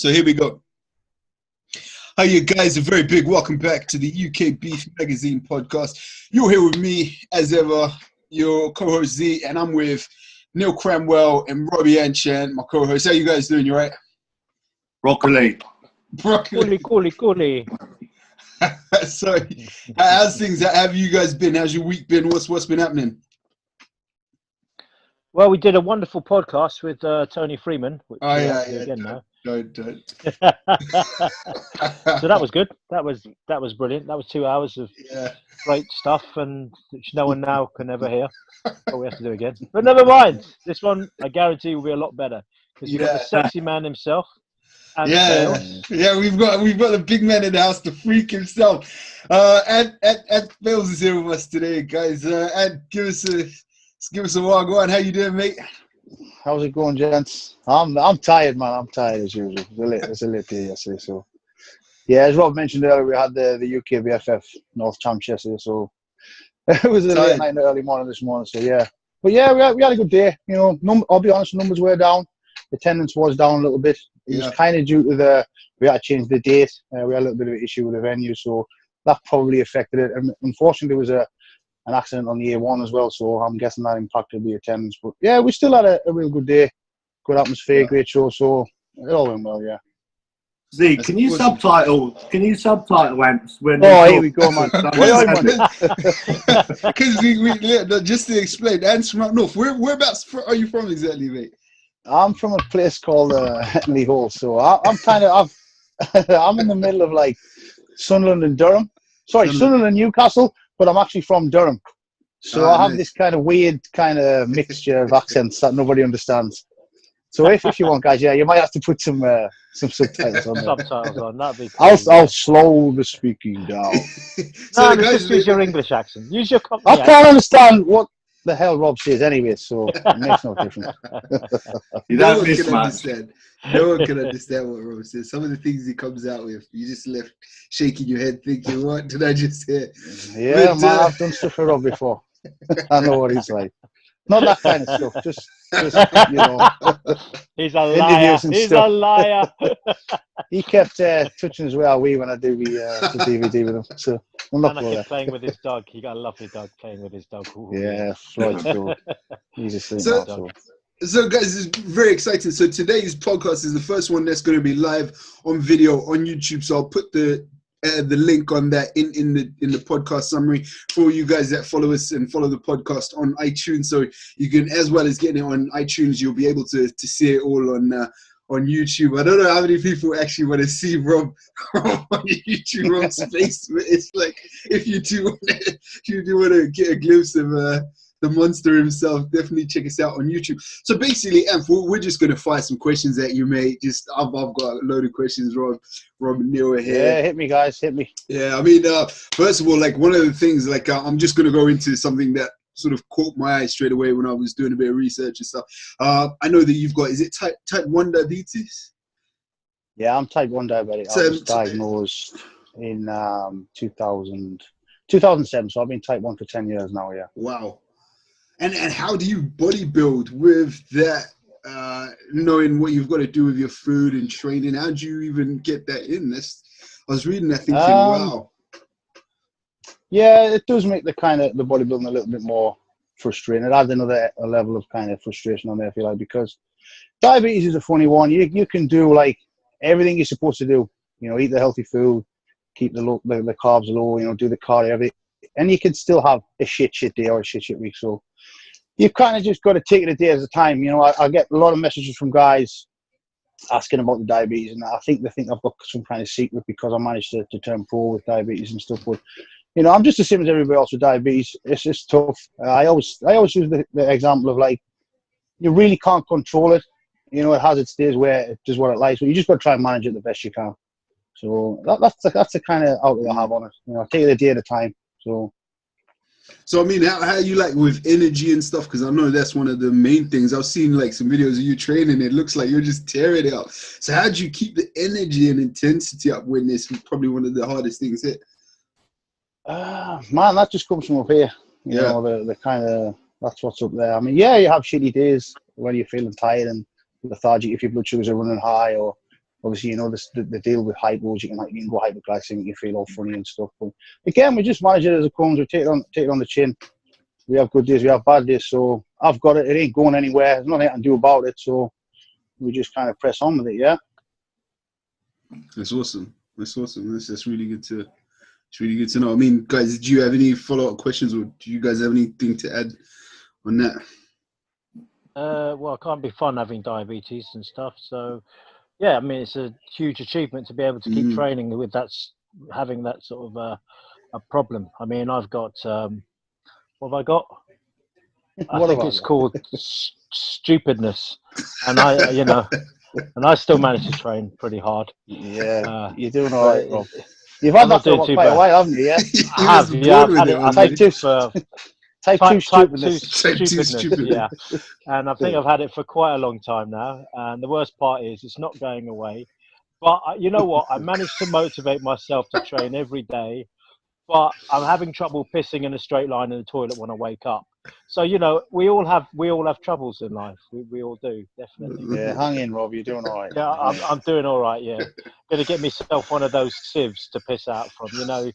So here we go. Hi, you guys. A very big welcome back to the UK Beef Magazine podcast. You're here with me, as ever, your co-host Z, and I'm with Neale, Cranwell, and Robbie and my co-host. How you guys doing? You right? Broccoli. Coolly. So, how's things? How have you guys been? How's your week been? What's been happening? Well, we did a wonderful podcast with Tony Freeman. Which Don't. So that was good. That was brilliant. That was 2 hours of great stuff, and which no one now can ever hear. But we have to do again. But never mind. This one, I guarantee, will be a lot better because you've got the sexy man himself. And we've got the big man in the house, the freak himself. And Bales is here with us today, guys. And give us a while. Go on. How you doing, mate? How's it going, gents? I'm tired, man. I'm tired as usual. It's a late day yesterday, so yeah. As Rob mentioned earlier, we had the UK BFF North Champs yesterday, so it was a late night and early morning this morning. So yeah, but yeah, we had a good day. You know, I'll be honest, numbers were down. Attendance was down a little bit. It was kind of due to we had to change the date. We had a little bit of an issue with the venue, so that probably affected it. And unfortunately, there was an accident on the A1 as well, so I'm guessing that impacted the attendance. But yeah, we still had a real good day, good atmosphere, great show, so it all went well, yeah. Z, can you subtitle Anth when? Oh, here we go, man. Because just to explain, Anth's from up north. Whereabouts are you from exactly, mate? I'm from a place called Leroy, so I'm in the middle of like Sunderland and Durham. Sunderland and Newcastle, but I'm actually from Durham. So I have this kind of weird kind of mixture of accents that nobody understands. So if you want, guys, you might have to put some subtitles on there. Subtitles on, that'd be cool. I'll slow the speaking down. Just use your English accent. Use your Cockney accent. I can't understand what the hell Rob says anyway, so it makes no difference. No one can understand what Rob says. Some of the things he comes out with, you just left shaking your head thinking, what did I just hear? Yeah, man, I've done stuff for Rob before. I know what he's like. Not that kind of stuff, just you know. He's a liar. He's a liar. He kept touching his way away when I do the DVD with him. So I'm not playing with his dog. He got a lovely dog playing with his dog. Ooh. Yeah, Floyd's dog. He's a sweet dog. So guys, it's very exciting. So today's podcast is the first one that's going to be live on video on YouTube. So I'll put the link on that in the podcast summary for you guys that follow us and follow the podcast on iTunes. So you can, as well as getting it on iTunes, you'll be able to see it all on YouTube. I don't know how many people actually want to see Rob on YouTube, Rob's face, but it's like if you do want to get a glimpse of the monster himself, definitely check us out on YouTube. So basically, Anth, we're just going to fire some questions at you, mate. I've got a load of questions, Rob and Neale are here. Yeah, hit me, guys, hit me. Yeah, I mean, first of all, like one of the things, like I'm just going to go into something that sort of caught my eye straight away when I was doing a bit of research and stuff. I know that you've got, is it type 1 diabetes? Yeah, I'm type 1 diabetic. I was diagnosed in 2007, so I've been type 1 for 10 years now, yeah. Wow. And how do you bodybuild with that, knowing what you've got to do with your food and training? How do you even get that in? I was reading that thinking, wow. Yeah, it does make the bodybuilding a little bit more frustrating. It adds another level of kind of frustration on there, I feel like, because diabetes is a funny one. You can do like everything you're supposed to do. You know, eat the healthy food, keep the carbs low. You know, do the cardio, everything, and you can still have a shit day or a shit week. So you've kind of just got to take it a day at a time. You know, I get a lot of messages from guys asking about the diabetes, and I think they think I've got some kind of secret because I managed to turn pro with diabetes and stuff. But you know, I'm just the same as everybody else with diabetes. It's just tough. I always use the example of like, you really can't control it. You know, it has its days where it does what it likes, but you just got to try and manage it the best you can. So that's the kind of outlook I have on it. You know, take it a day at a time. So I mean, how you like with energy and stuff? Because I know that's one of the main things. I've seen like some videos of you training. It looks like you're just tearing it out. So how do you keep the energy and intensity up when it's probably one of the hardest things hit? Man, that just comes from up here. You know, the kind of, that's what's up there. I mean, yeah, you have shitty days when you're feeling tired and lethargic if your blood sugars are running high, or obviously, you know, the deal with hypos, you can go hyperglycemic, you feel all funny and stuff. But again, we just manage it as it comes. We take it on the chin. We have good days, we have bad days. So I've got it. It ain't going anywhere. There's nothing I can do about it. So we just kind of press on with it. Yeah. That's awesome. That's really good to. It's really good to know. I mean, guys, do you have any follow-up questions, or do you guys have anything to add on that? Well, it can't be fun having diabetes and stuff. So, yeah, I mean, it's a huge achievement to be able to keep training with that, having that sort of a problem. I mean, I've got, what have I got? I think it's called stupidness, and I still manage to train pretty hard. Yeah, you're doing all right, Rob. You've had that for quite a while, haven't you? Yeah, I have. Yeah, I've had it. Type 2 stupidness. Yeah, and I think I've had it for quite a long time now. And the worst part is it's not going away. But you know what? I managed to motivate myself to train every day. But I'm having trouble pissing in a straight line in the toilet when I wake up. So, you know, we all have troubles in life. We all do, definitely. Yeah, hang in, Rob. You're doing all right. Yeah, I'm doing all right, yeah. Going to get myself one of those sieves to piss out from, you know.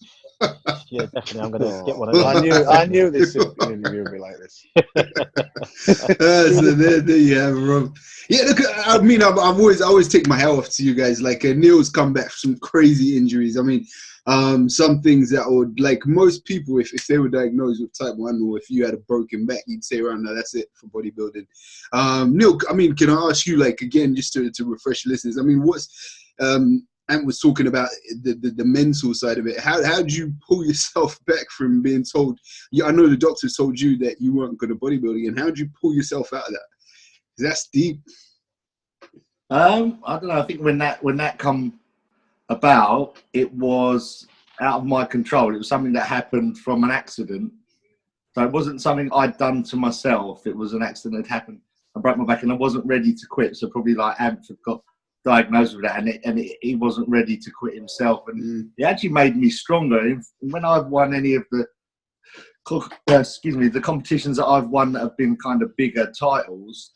Yeah, definitely. I'm going to get one of those. I knew this interview would be like this. So there you have it, Rob. Yeah, look, I mean, I always take my hat off to you guys. Like, Neale's come back from some crazy injuries. I mean, some things that would, like most people, if they were diagnosed with type 1, or if you had a broken back, you'd say around now, that's it for bodybuilding. Neale, I mean, can I ask you, like, again, just to refresh listeners, I mean, what's, Anth was talking about the mental side of it. How did you pull yourself back from being told, I know the doctors told you that you weren't good at bodybuilding, and how did you pull yourself out of that? That's deep. I don't know. I think when that come about, it was out of my control. It was something that happened from an accident. So it wasn't something I'd done to myself. It was an accident that happened. I broke my back and I wasn't ready to quit. So probably like Anth had got diagnosed with that, and he wasn't ready to quit himself. And it actually made me stronger. When I've won any of the competitions that I've won that have been kind of bigger titles,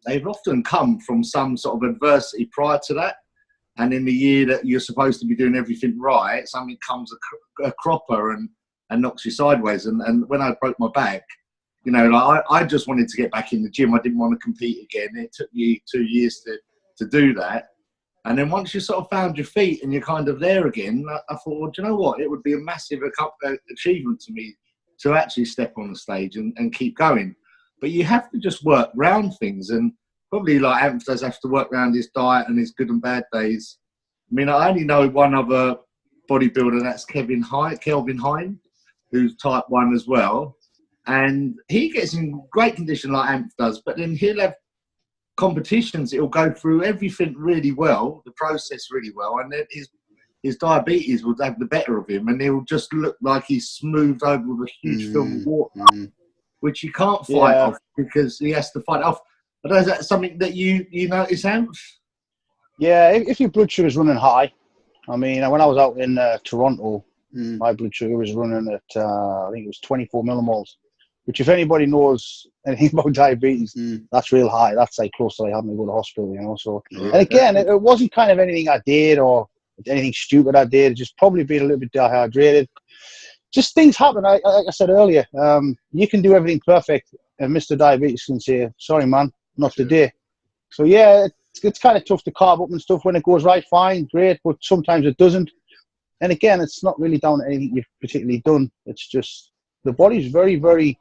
they've often come from some sort of adversity prior to that. And in the year that you're supposed to be doing everything right, something comes a cropper and knocks you sideways. And when I broke my back, you know, like I just wanted to get back in the gym. I didn't want to compete again. It took me 2 years to do that. And then once you sort of found your feet and you're kind of there again, I thought, well, do you know what? It would be a massive achievement to me to actually step on the stage and keep going. But you have to just work around things, and probably like Anth does have to work around his diet and his good and bad days. I mean, I only know one other bodybuilder, that's Kelvin Hine, who's type 1 as well. And he gets in great condition like Anth does, but then he'll have competitions, it'll go through everything really well, the process really well, and then his diabetes will have the better of him, and he'll just look like he's smoothed over with a huge film of water, which you can't fight off because he has to fight off. But is that something that you notice, Anth? Yeah, if your blood sugar's running high, I mean, when I was out in Toronto, my blood sugar was running at, I think it was 24 millimoles, which if anybody knows anything about diabetes, that's real high. That's like close to like having to go to the hospital, you know. So, and again, it wasn't kind of anything I did or anything stupid I did. Just probably being a little bit dehydrated. Just things happen. Like I said earlier, you can do everything perfect, and Mr. Diabetes can say, "Sorry, man, not today." So yeah, it's kind of tough to carb up and stuff. When it goes right, fine, great, but sometimes it doesn't. And again, it's not really down to anything you've particularly done. It's just the body's very, very.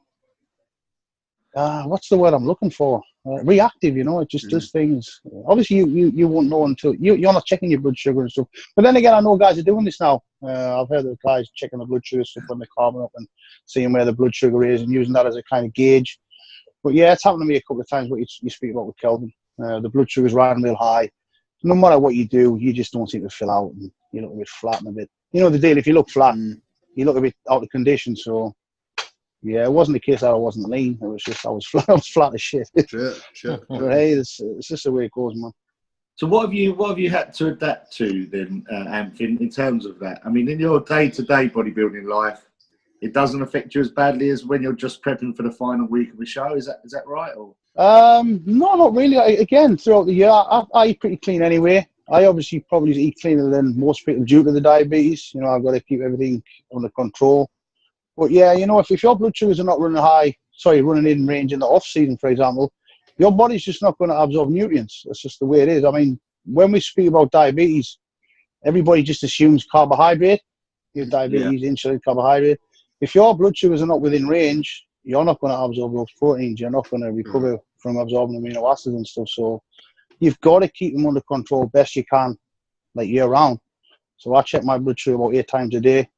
What's the word I'm looking for? Reactive, you know. It just does things. Obviously, you won't know until you're not checking your blood sugar and stuff. But then again, I know guys are doing this now. I've heard of guys checking the blood sugar stuff when they're carving up and seeing where the blood sugar is and using that as a kind of gauge. But yeah, it's happened to me a couple of times. What you speak about with Kelvin, the blood sugar's riding real high. No matter what you do, you just don't seem to fill out, and you look a bit flat and a bit. You know the deal. If you look flat, you look a bit out of condition. So. Yeah, it wasn't the case that I wasn't lean. It was just I was flat as shit. Sure. But hey, it's just the way it goes, man. So what have you had to adapt to then, Anth, in terms of that? I mean, in your day-to-day bodybuilding life, it doesn't affect you as badly as when you're just prepping for the final week of a show. Is that right? Or no, not really. Again, throughout the year, I eat pretty clean anyway. I obviously probably eat cleaner than most people due to the diabetes. You know, I've got to keep everything under control. But yeah, you know, if your blood sugars are not running in range in the off season, for example, your body's just not going to absorb nutrients. That's just the way it is. I mean, when we speak about diabetes, everybody just assumes carbohydrate. Your diabetes, insulin, carbohydrate. If your blood sugars are not within range, you're not going to absorb those proteins. You're not going to recover from absorbing amino acids and stuff. So you've got to keep them under control best you can, like year round. So I check my blood sugar about 8 times a day.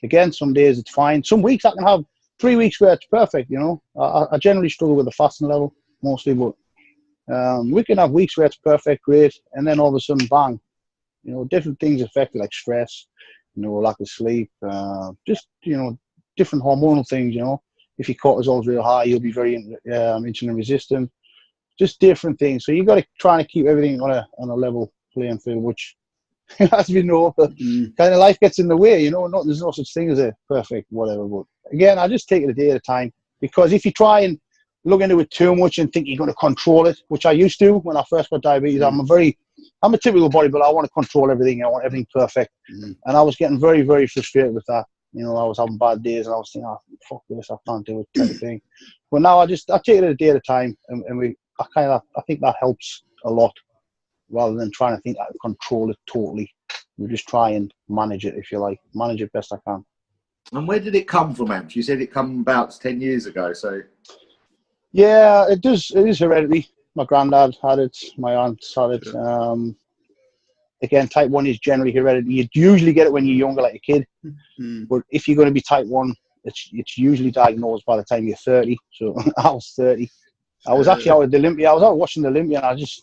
Again, some days it's fine. Some weeks I can have 3 weeks where it's perfect, you know. I generally struggle with the fasting level mostly, but we can have weeks where it's perfect, great, and then all of a sudden, bang. You know, different things affect it, like stress, you know, lack of sleep, just, you know, different hormonal things, you know. If your cortisol's real high, you'll be very insulin resistant. Just different things. So you've got to try and keep everything on a level playing field, which, as we know, kind of life gets in the way, you know. There's no such thing as a perfect whatever. But again, I just take it a day at a time, because if you try and look into it too much and think you're going to control it, which I used to when I first got diabetes, I'm a typical bodybuilder. I want to control everything. I want everything perfect. And I was getting very, very frustrated with that. You know, I was having bad days and I was thinking, oh, fuck this, I can't do it, type of thing. But now I take it a day at a time, and I think that helps a lot, rather than trying to think I can control it totally. We just try and manage it, if you like, manage it best I can. And where did it come from, Anth? You said it come about 10 years ago, so... Yeah, it is hereditary. My granddad had it, my aunt had it. Again, type 1 is generally hereditary. You usually get it when you're younger, like a kid. But if you're going to be type 1, it's usually diagnosed by the time you're 30. So I was 30. I was actually out at the Olympia. I was out watching the Olympia, and I just,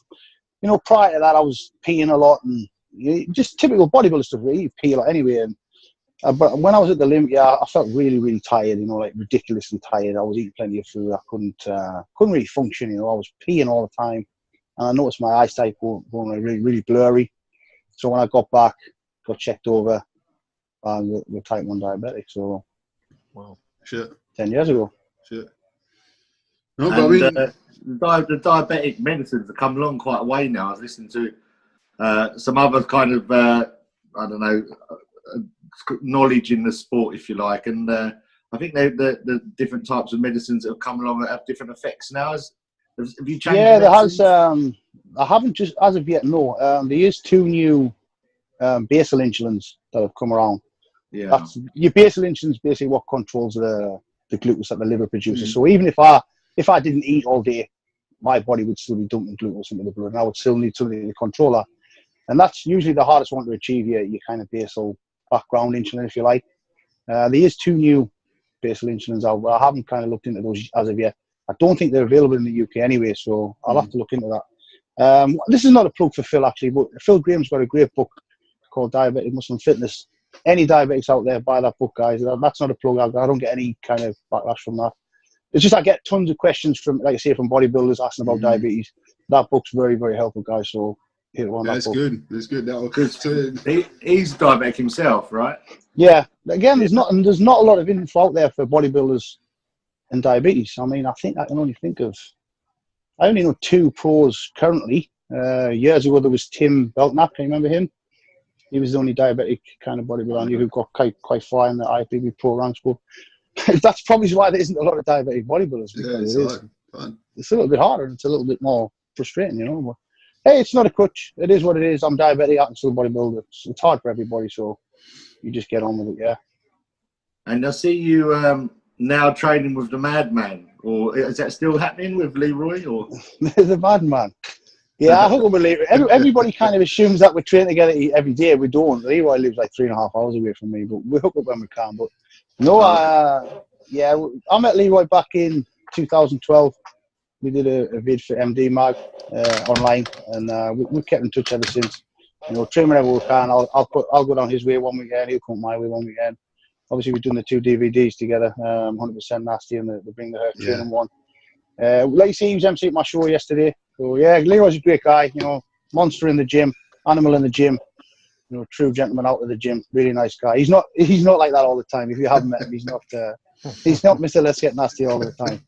you know, prior to that, I was peeing a lot, and just typical bodybuilder stuff, really. You pee a lot anyway. And but when I was at the Olympia, I felt really, really tired, you know, like ridiculously tired. I was eating plenty of food. I couldn't really function, you know. I was peeing all the time. And I noticed my eyesight going really, really blurry. So when I got back, got checked over, with type 1 diabetic. So, wow, shit, 10 years ago. Shit. No, but the diabetic medicines have come along quite a way now. I was listening to some other kind of, I don't know, knowledge in the sport, if you like, and I think the different types of medicines that have come along have different effects now. Have you changed? Yeah, there has. I haven't just as of yet. No, there is 2 new basal insulins that have come around. Yeah, your basal insulin is basically what controls the glucose that the liver produces. So even if I didn't eat all day, my body would still be dumping glucose into the blood, and I would still need something to control that. And that's usually the hardest one to achieve. Your kind of basal background insulin, if you like. There is 2 new basal insulins out, but I haven't kind of looked into those as of yet. I don't think they're available in the UK anyway, so I'll have to look into that. This is not a plug for Phil, actually, but Phil Graham's got a great book called Diabetic Muscle and Fitness. Any diabetics out there, buy that book, guys. That's not a plug. I don't get any kind of backlash from that. It's just I get tons of questions from, like I say, from bodybuilders asking about diabetes. That book's very, very helpful, guys, so hit one. That's good. That's good. He's diabetic himself, right? Yeah. Again, there's not a lot of info out there for bodybuilders and diabetes. I mean, I only know 2 pros currently. Years ago, there was Tim Belknap. Can you remember him? He was the only diabetic kind of bodybuilder I knew who got quite far in the IFBB Pro ranks. But that's probably why there isn't a lot of diabetic bodybuilders. Yeah, it's a little bit harder. It's a little bit more frustrating, you know. But hey, it's not a crutch. It is what it is. I'm diabetic. I'm still a bodybuilder. It's hard for everybody, so you just get on with it, yeah. And I see you now training with the Madman, or is that still happening with Leroy? Or the Madman? Yeah, I hook up with Leroy. Everybody kind of assumes that we train together every day. We don't. Leroy lives like 3.5 hours away from me, but we hook up when we can. But no, yeah, I met Leroy back in 2012. We did a vid for MD Mag online, and we kept in touch ever since. You know, train whenever we can. I'll go down his way one weekend. He'll come my way one weekend. Obviously, we've done the 2 DVDs together, 100% Nasty and the Bring the Hurt training one. Like you see, he was MC at my show yesterday. So yeah, Leroy's a great guy. You know, monster in the gym, animal in the gym. You know, true gentleman out of the gym. Really nice guy. He's not like that all the time. If you haven't met him, he's not Mr. Let's Get Nasty all the time.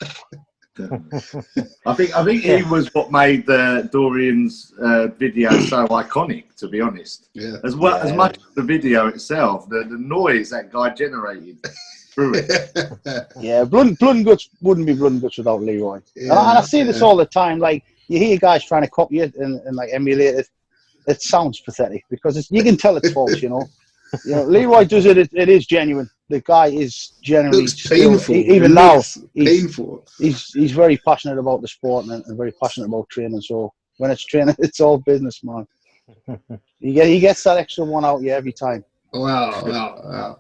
I think he was what made Dorian's video so iconic, to be honest. Yeah. As much as the video itself, the noise that guy generated through it. Yeah, Blood and Guts wouldn't be Blood and Guts without Leroy. And I see this all the time. Like, you hear guys trying to copy it and like emulate it. It sounds pathetic because you can tell it's false, you know. Leroy does it. It is genuine. The guy is genuinely painful. Even now, painful. He's very passionate about the sport and very passionate about training. So when it's training, it's all business, man. He gets that extra one out every time. Wow.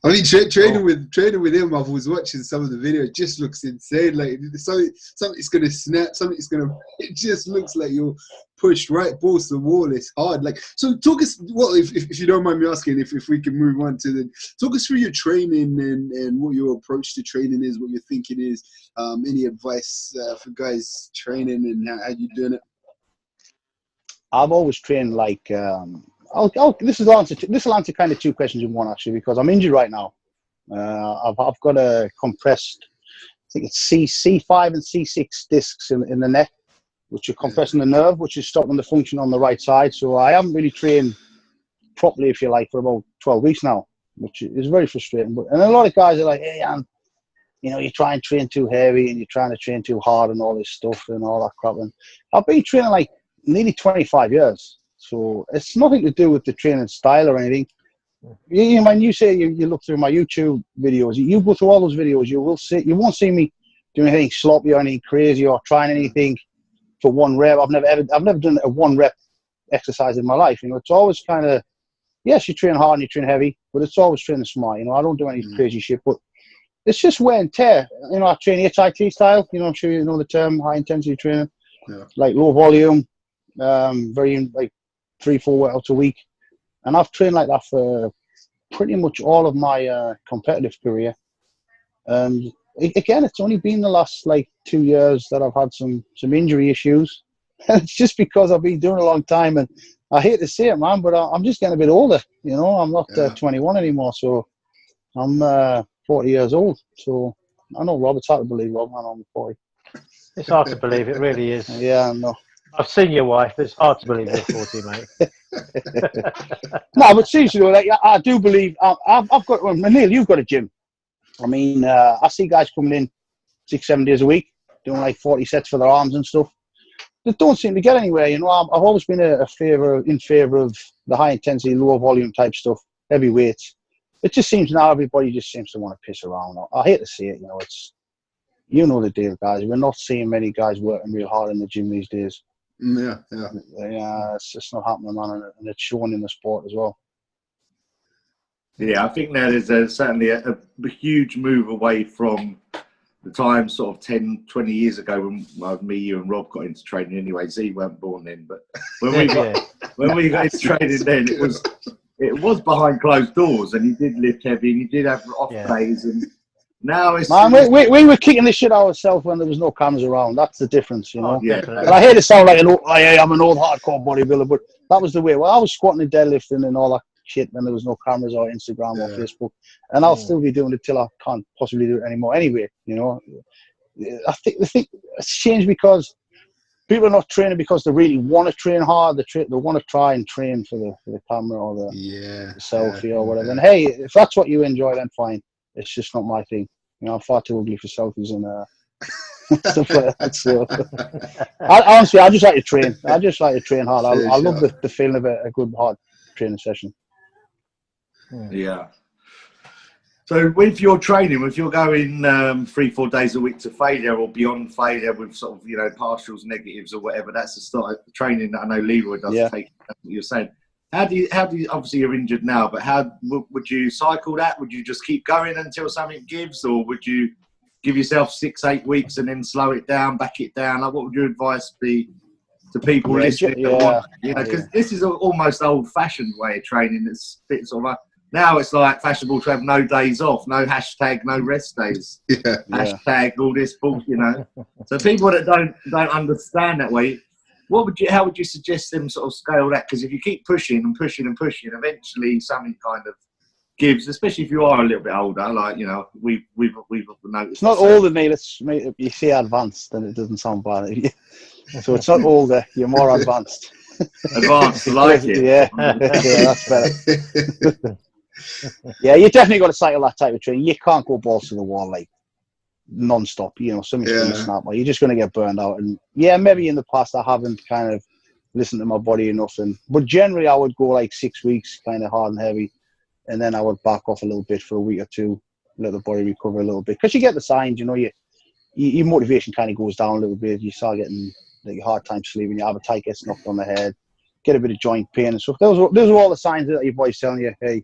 I mean, training with him, I was watching some of the video. It just looks insane. Like something's gonna snap. It just looks like you're pushed right balls to the wall. It's hard. Like, so talk us. Well, if you don't mind me asking, if we can move on to talk us through your training and what your approach to training is, what your thinking is. Any advice for guys training and how you doing it? I've always trained like. This will answer kind of two questions in one, actually, because I'm injured right now. I've got a compressed, I think it's C5 and C6 discs in the neck, which are compressing the nerve, which is stopping the function on the right side. So I haven't really trained properly, if you like, for about 12 weeks now, which is very frustrating. And a lot of guys are like, hey, you try and train too heavy and you're trying to train too hard and all this stuff and all that crap. And I've been training like nearly 25 years. So it's nothing to do with the training style or anything. When you say you look through my YouTube videos, you go through all those videos, you won't see me doing anything sloppy or anything crazy or trying anything for one rep. I've never done a one rep exercise in my life. It's always kind of, yes, you train hard and you train heavy, but it's always training smart. I don't do any crazy shit, but it's just wear and tear. I train HIT style. I'm sure you know the term, high intensity training, like low volume, very like 3-4 workouts a week, and I've trained like that for pretty much all of my competitive career. And again, it's only been the last like 2 years that I've had some injury issues. And it's just because I've been doing it a long time, and I hate to say it, man, but I'm just getting a bit older. I'm not 21 anymore, so I'm 40 years old. So I know, Rob, it's hard to believe, Rob, man, I'm 40. It's hard to believe, it really is. Yeah, I know. I've seen your wife. It's hard to believe you're 40, mate. No, but seriously, like, I do believe I've got. Well, Neale, you've got a gym. I mean, I see guys coming in 6-7 days a week doing like 40 sets for their arms and stuff. They don't seem to get anywhere. I've always been in favor of the high intensity, low volume type stuff, heavy weights. It just seems now everybody just seems to want to piss around. I hate to see it. It's the deal, guys. We're not seeing many guys working real hard in the gym these days. Yeah. It's just not happening, man, and it's shown in the sport as well. Yeah, I think there's certainly a huge move away from the time sort of 10, 20 years ago when me, you and Rob got into training anyway. Z weren't born then, but when we got into training then, it was behind closed doors, and you did lift heavy and you did have off days, and now it's... Man, we were kicking this shit ourselves when there was no cameras around. That's the difference, Yeah. But I hate to sound like I'm an old hardcore bodybuilder, but that was the way. Well, I was squatting and deadlifting and all that shit when there was no cameras or Instagram or Facebook, and I'll still be doing it till I can't possibly do it anymore anyway. I think it's changed because people are not training because they really want to train hard. They want to try and train for the camera or the selfie or whatever. And hey, if that's what you enjoy, then fine. It's just not my thing. I'm far too ugly for selfies and stuff like that. So, honestly, I just like to train. I just like to train hard. I love the feeling of a good hard training session. Yeah. So with your training, if you're going 3-4 days a week to failure or beyond failure with sort of partials, negatives or whatever, that's the start of the training that I know Leroy does. Take, that's what you're saying. How do you obviously you're injured now, but how would you cycle that? Would you just keep going until something gives, or would you give yourself 6-8 weeks and then slow it down, back it down? Like, what would your advice be to people listening? Because this is almost old-fashioned way of training. It's a bit sort of like, now it's like fashionable to have no days off, no hashtag, no rest days, hashtag all this bullshit, So people that don't understand that way, how would you suggest them sort of scale that? Because if you keep pushing and pushing and pushing, eventually something kind of gives, especially if you are a little bit older. Like, you know, we've noticed. It's not older, Neale. It's, you say advanced, and it doesn't sound bad. So it's not older. You're more advanced. Advanced, I like it. Yeah, yeah, that's better. Yeah, you definitely got to cycle that type of training. You can't go balls to the wall like non-stop. You know, something's going to snap. You're just going to get burned out. And yeah, maybe in the past I haven't kind of listened to my body enough. But generally I would go like 6 weeks, kind of hard and heavy, and then I would back off a little bit for a week or two, let the body recover a little bit. Because you get the signs, you know, your motivation kind of goes down a little bit. You start getting like a hard time sleeping. Your appetite gets knocked on the head. Get a bit of joint pain and stuff. Those are all the signs that your body's telling you, hey,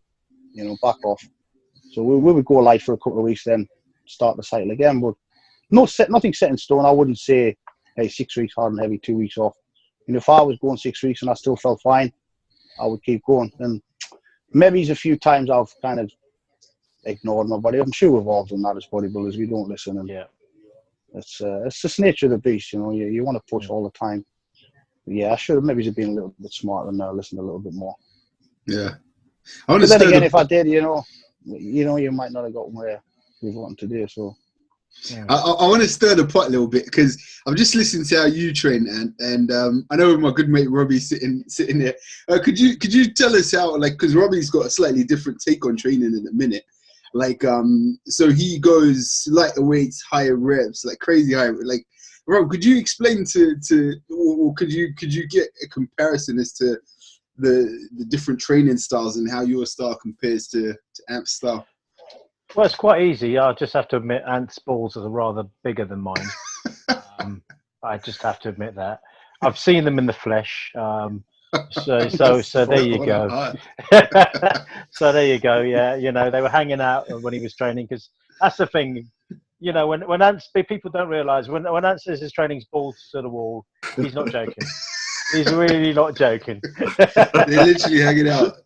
you know, back off. So we would go light for a couple of weeks, then start the cycle again. But nothing set in stone. I wouldn't say, hey, 6 weeks hard and heavy, 2 weeks off. And if I was going 6 weeks and I still felt fine, I would keep going. And maybe a few times I've kind of ignored my body. I'm sure we've all done that as bodybuilders. We don't listen. And yeah, it's just the nature of the beast. You know, you want to push all the time. But yeah, I should have maybe been a little bit smarter and listened a little bit more. Yeah. But then again, if I did, you know, you might not have gotten where we wanted to do. So yeah. I want to stir the pot a little bit because I'm just listening to how you train, and I know my good mate Robbie sitting there. Could you tell us how, like, because Robbie's got a slightly different take on training in a minute. Like, so he goes lighter weights, higher reps, like crazy high. Like, Rob, could you explain or could you get a comparison as to the different training styles and how your style compares to Anth's style? Well, it's quite easy. I just have to admit Anth's balls are rather bigger than mine. I just have to admit that. I've seen them in the flesh. So there you go. So there you go. Yeah, you know, they were hanging out when he was training, because that's the thing. You know, when Anth, people don't realise when Anth says his training's balls to the wall, he's not joking. He's really not joking. They're literally hanging out.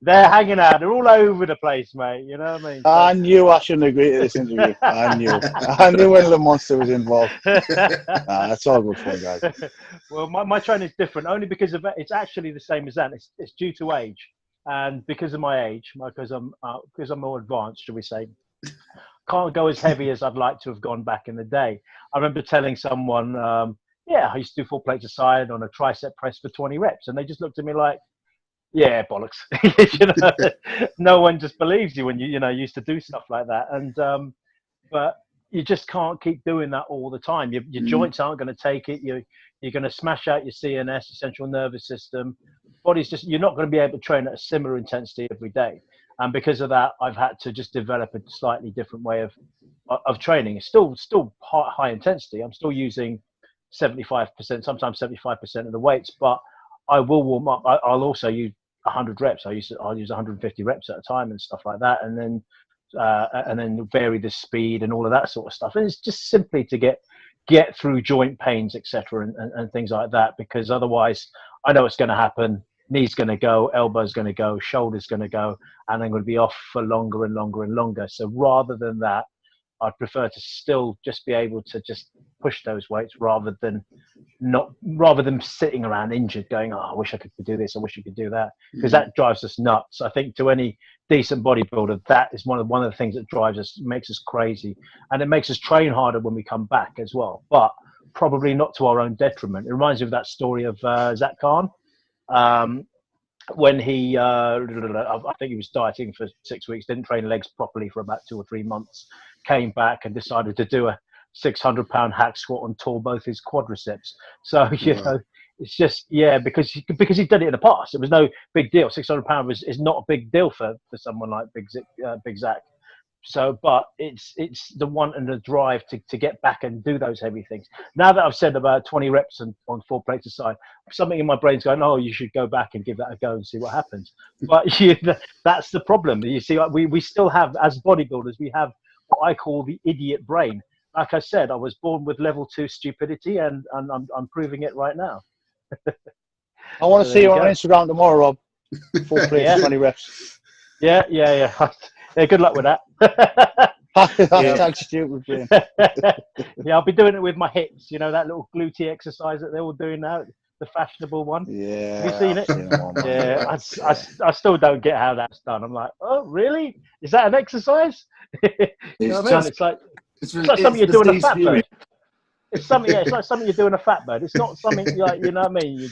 They're hanging out. They're all over the place, mate. You know what I mean? So, I knew I shouldn't agree to this interview. I knew when the monster was involved. That's all good fun, guys. Well, my training is different only because of it's actually the same as that. It's due to age, and because of my age, because I'm more advanced, shall we say. Can't go as heavy as I'd like to have gone back in the day. I remember telling someone, I used to do 4 plates a side on a tricep press for 20 reps, and they just looked at me like, yeah, bollocks. You know, no one just believes you when you used to do stuff like that. And but you just can't keep doing that all the time. Your joints aren't going to take it. You're going to smash out your CNS, your central nervous system. Body's just, you're not going to be able to train at a similar intensity every day. And because of that, I've had to just develop a slightly different way of training. It's still high intensity. I'm still using 75%, sometimes 75% of the weights, but I will warm up. I'll also use 100 reps. I'll use 150 reps at a time and stuff like that, and then vary the speed and all of that sort of stuff. And it's just simply to get through joint pains, etc., and things like that. Because otherwise, I know what's going to happen. Knee's going to go, elbow's going to go, shoulder's going to go, and I'm going to be off for longer and longer and longer. So rather than that, I'd prefer to still just be able to just push those weights rather than sitting around injured going, oh, I wish I could do this, I wish I could do that, because that drives us nuts. I think to any decent bodybuilder, that is one of the things that drives us, makes us crazy, and it makes us train harder when we come back as well, but probably not to our own detriment. It reminds me of that story of Zach Khan. When he, I think he was dieting for 6 weeks, didn't train legs properly for about 2 or 3 months, came back and decided to do a 600-pound hack squat and tore both his quadriceps. So, you know, it's just, because he'd done it in the past. It was no big deal. 600 pound is not a big deal for someone like Big Zach. So, but it's the want and the drive to get back and do those heavy things. Now that I've said about 20 reps on 4 plates aside, something in my brain's going, oh, you should go back and give that a go and see what happens. But that's the problem. You see, we still have, as bodybuilders, we have what I call the idiot brain. Like I said, I was born with level 2 stupidity, and I'm proving it right now. I want to see you on Instagram tomorrow, Rob. 4 plates, 20 reps. Yeah. Yeah, good luck with that. Hashtag stupid brain. Yeah, I'll be doing it with my hips. You know, that little glute exercise that they're all doing now. the fashionable one. Yeah. Have you seen it? Yeah. I still don't get how that's done. I'm like, oh, really? Is that an exercise? You know what I mean? It's like something you're doing a fat bird. It's something. Yeah, it's like something you're doing a fat bird. It's not something like, you know what I mean.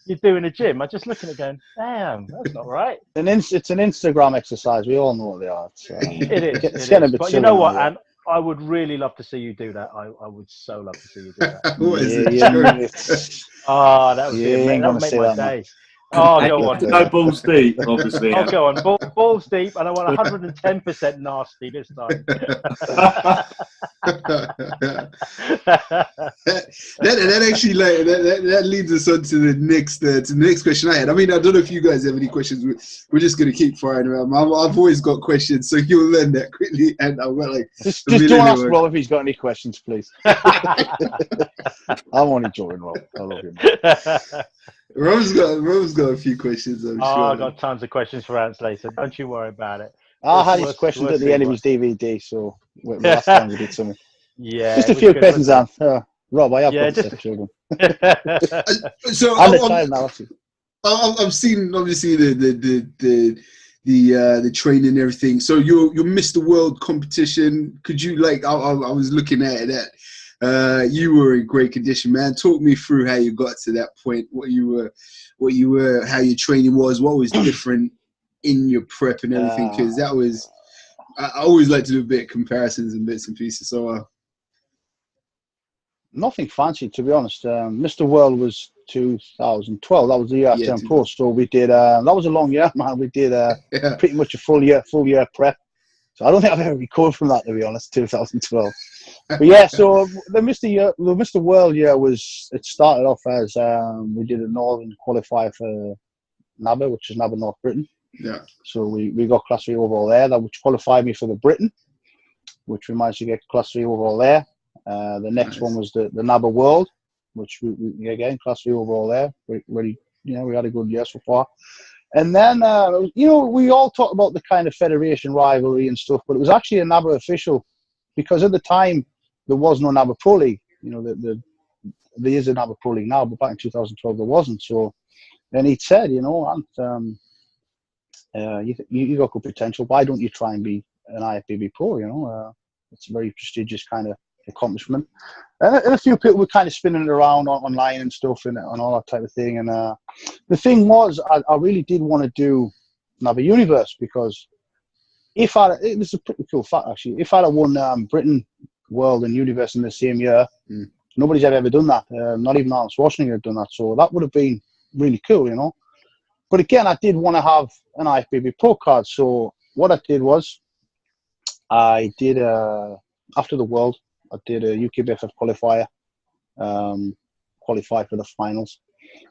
You do in a gym. I'm just looking at it going, damn, that's not right. It's an Instagram exercise. We all know what they are. It is. It's getting a bit but you know what, silly, Anth? I would really love to see you do that. I would so love to see you do that. What is it? Oh, that would You be ain't amazing. That gonna would make say my that, man. day. Oh, And go you on. have to go balls deep, obviously. I'll go on. Balls deep, and I want 110% nasty this time. that actually that leads us on to the next question I had. I mean, I don't know if you guys have any questions. We're just gonna keep firing around. I've always got questions, so you'll learn that quickly. And I've got like just don't ask Rob if he's got any questions, please. I'm only joking, Rob. I love you, man. Rob's got a few questions. I'm sure. I've got tons of questions for Anth later. Don't you worry about it. I had his questions at the end of his DVD, so last time we did something. Yeah, just a few questions, Anth. Rob, I have got just children. So I'm the child now, actually. I've seen obviously the training and everything. So your Mr. World competition, could you I was looking at that. You were in great condition, man. Talk me through how you got to that point. What you were, how your training was. What was different in your prep and everything? Because that was, I always like to do a bit of comparisons and bits and pieces. So nothing fancy, to be honest. Mr. World was 2012. That was the year I turned pro. So we did. That was a long year, man. We did pretty much a full year prep. So I don't think I've ever recovered from that, to be honest. 2012. But yeah, so the Mr. World year it started off as we did a Northern qualifier for NABA, which is NABA North Britain. Yeah. So we got class 3 overall there, which qualified me for the Britain, which we managed to get class 3 overall there. The next one was the NABA World, which we again class 3 overall there. We had a good year so far. And then, we all talk about the kind of federation rivalry and stuff, but it was actually a NABA official, because at the time there was no NABA Pro League. There is a NABA Pro League now, but back in 2012 there wasn't. So, and he said, Anth, you got good potential. Why don't you try and be an IFBB Pro? It's a very prestigious kind of accomplishment. And a few people were kind of spinning it around online and stuff and all that type of thing. And the thing was, I really did want to do NABA Universe, because this is a pretty cool fact actually. If I'd have won Britain, World and Universe in the same year, nobody's ever done that. Not even Arnold Schwarzenegger had done that. So that would have been really cool, But again, I did want to have an IFBB Pro card. So what I did was, I did after the World, I did a UKBFF qualifier, qualified for the finals.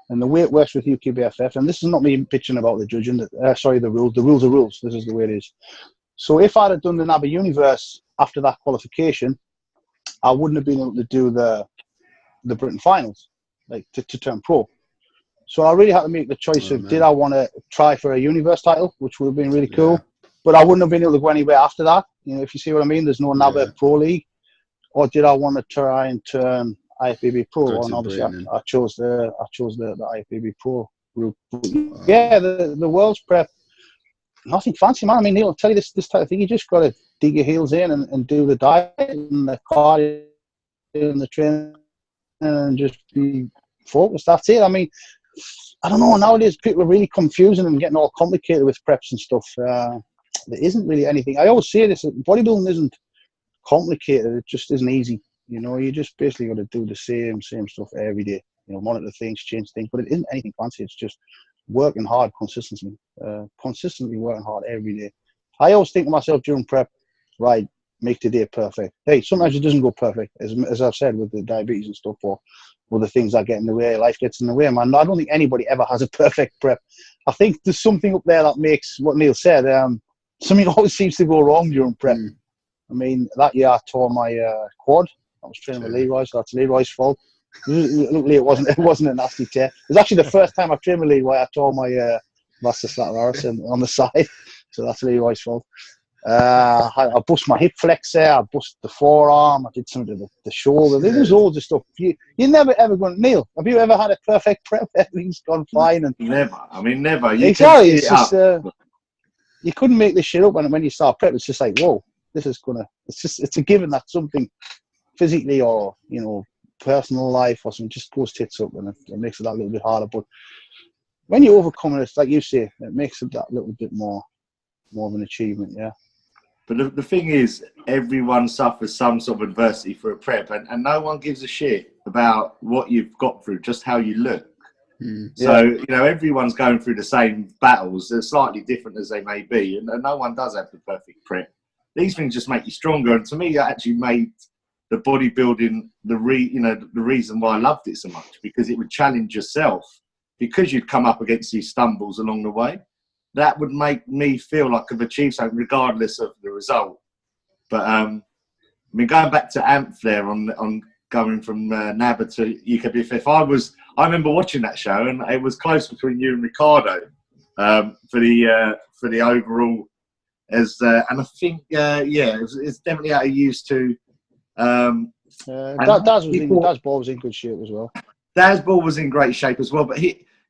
And the way it works with UKBFF, and this is not me bitching about the judging, the rules. The rules are rules. This is the way it is. So if I'd have done the NABA Universe after that qualification, I wouldn't have been able to do the Britain finals, to turn pro. So I really had to make the choice of, did I want to try for a Universe title, which would have been really cool, but I wouldn't have been able to go anywhere after that. If you see what I mean, there's no NABA Pro League. Or did I want to try and turn IFBB Pro? And obviously, I chose the IFBB Pro route. Yeah, the World's prep, nothing fancy, man. I mean, Neale, I'll tell you this type of thing. You just got to dig your heels in and do the diet and the cardio and the training and just be focused. That's it. I mean, I don't know. Nowadays, people are really confusing and getting all complicated with preps and stuff. There isn't really anything. I always say this: bodybuilding isn't complicated. It just isn't easy. You just basically got to do the same stuff every day. Monitor things, change things, but it isn't anything fancy. It's just working hard consistently working hard every day. I always think to myself during prep, right, make the day perfect. Hey, sometimes it doesn't go perfect, as I've said, with the diabetes and stuff, or the things that get in the way. Life gets in the way, man. I don't think anybody ever has a perfect prep. I think there's something up there that makes what Neale said. Something always seems to go wrong during prep. I mean, that year I tore my quad. I was training with Leroy, so that's Leroy's fault. Luckily, it wasn't a nasty tear. It was actually the first time I trained with Leroy. I tore my vastus lateralis on the side, so that's Leroy's fault. I bust my hip flexor, I bust the forearm, I did something to the shoulder. There was all the stuff. You're never ever going to Neale. Have you ever had a perfect prep? Everything's gone fine. And never. I mean, never. You exactly. It's just you couldn't make this shit up when you start prep. It's just like, whoa, this is gonna. It's a given that something physically or personal life or something just goes tits up, and it makes it that little bit harder. But when you overcome it, like you say, it makes it that little bit more of an achievement. Yeah. But the thing is, everyone suffers some sort of adversity for a prep, and no one gives a shit about what you've got through, just how you look. So, everyone's going through the same battles, they're slightly different as they may be, and no one does have the perfect prep. These things just make you stronger, and to me, it actually made the bodybuilding the reason why I loved it so much, because it would challenge yourself, because you'd come up against these stumbles along the way. That would make me feel like I've achieved something regardless of the result. But I mean, going back to Anth there on going from NABA to UKBFF, I remember watching that show, and it was close between you and Ricardo for the overall. And I think it's definitely how he used to. Daz Ball was in good shape as well. Daz Ball was in great shape as well, but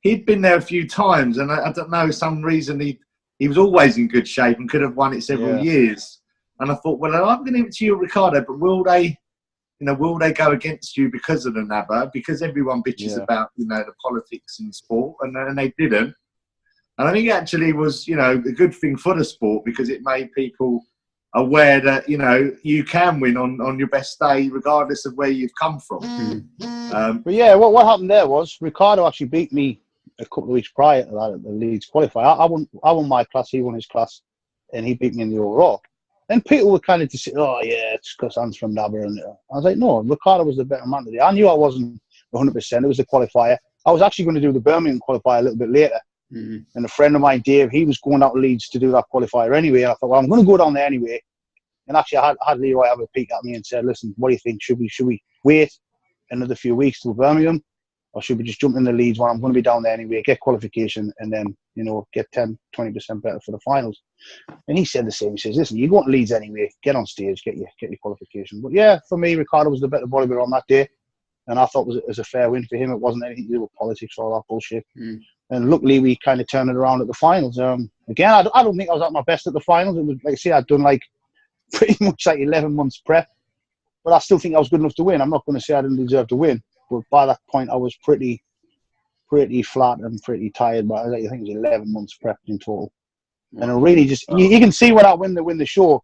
he'd been there a few times, and I don't know, some reason he was always in good shape and could have won it several years. And I thought, well, I'm going to give it to you, Ricardo, but will they go against you because of the NABA? Because everyone bitches about, the politics in sport, and they didn't. And I think it actually was, a good thing for the sport, because it made people aware that, you can win on your best day, regardless of where you've come from. But yeah, what happened there was Ricardo actually beat me a couple of weeks prior to that at the Leeds qualifier. I won my class, he won his class, and he beat me in the overall. And people were kind of just saying, oh yeah, it's because Anth's from NABA. And I was like, no, Ricardo was the better man today. I knew I wasn't 100%. It was the qualifier. I was actually going to do the Birmingham qualifier a little bit later. And a friend of mine, Dave, he was going out to Leeds to do that qualifier anyway. And I thought, well, I'm going to go down there anyway. And actually, I had Leroy have a peek at me and said, listen, what do you think? Should we wait another few weeks till Birmingham, or should we just jump in the Leeds one? I'm going to be down there anyway, get qualification, and then, get 10-20% better for the finals. And he said the same. He says, listen, you're going to Leeds anyway, get on stage, get your qualification. But yeah, for me, Ricardo was the better bodybuilder on that day, and I thought it was a fair win for him. It wasn't anything to do with politics or all that bullshit. And luckily, we kind of turned it around at the finals. Again, I don't think I was at my best at the finals. It was, like I say, I'd done pretty much 11 months prep, but I still think I was good enough to win. I'm not going to say I didn't deserve to win, but by that point I was pretty flat and pretty tired. But I think it was 11 months prep in total, and I really just you can see when I win the show,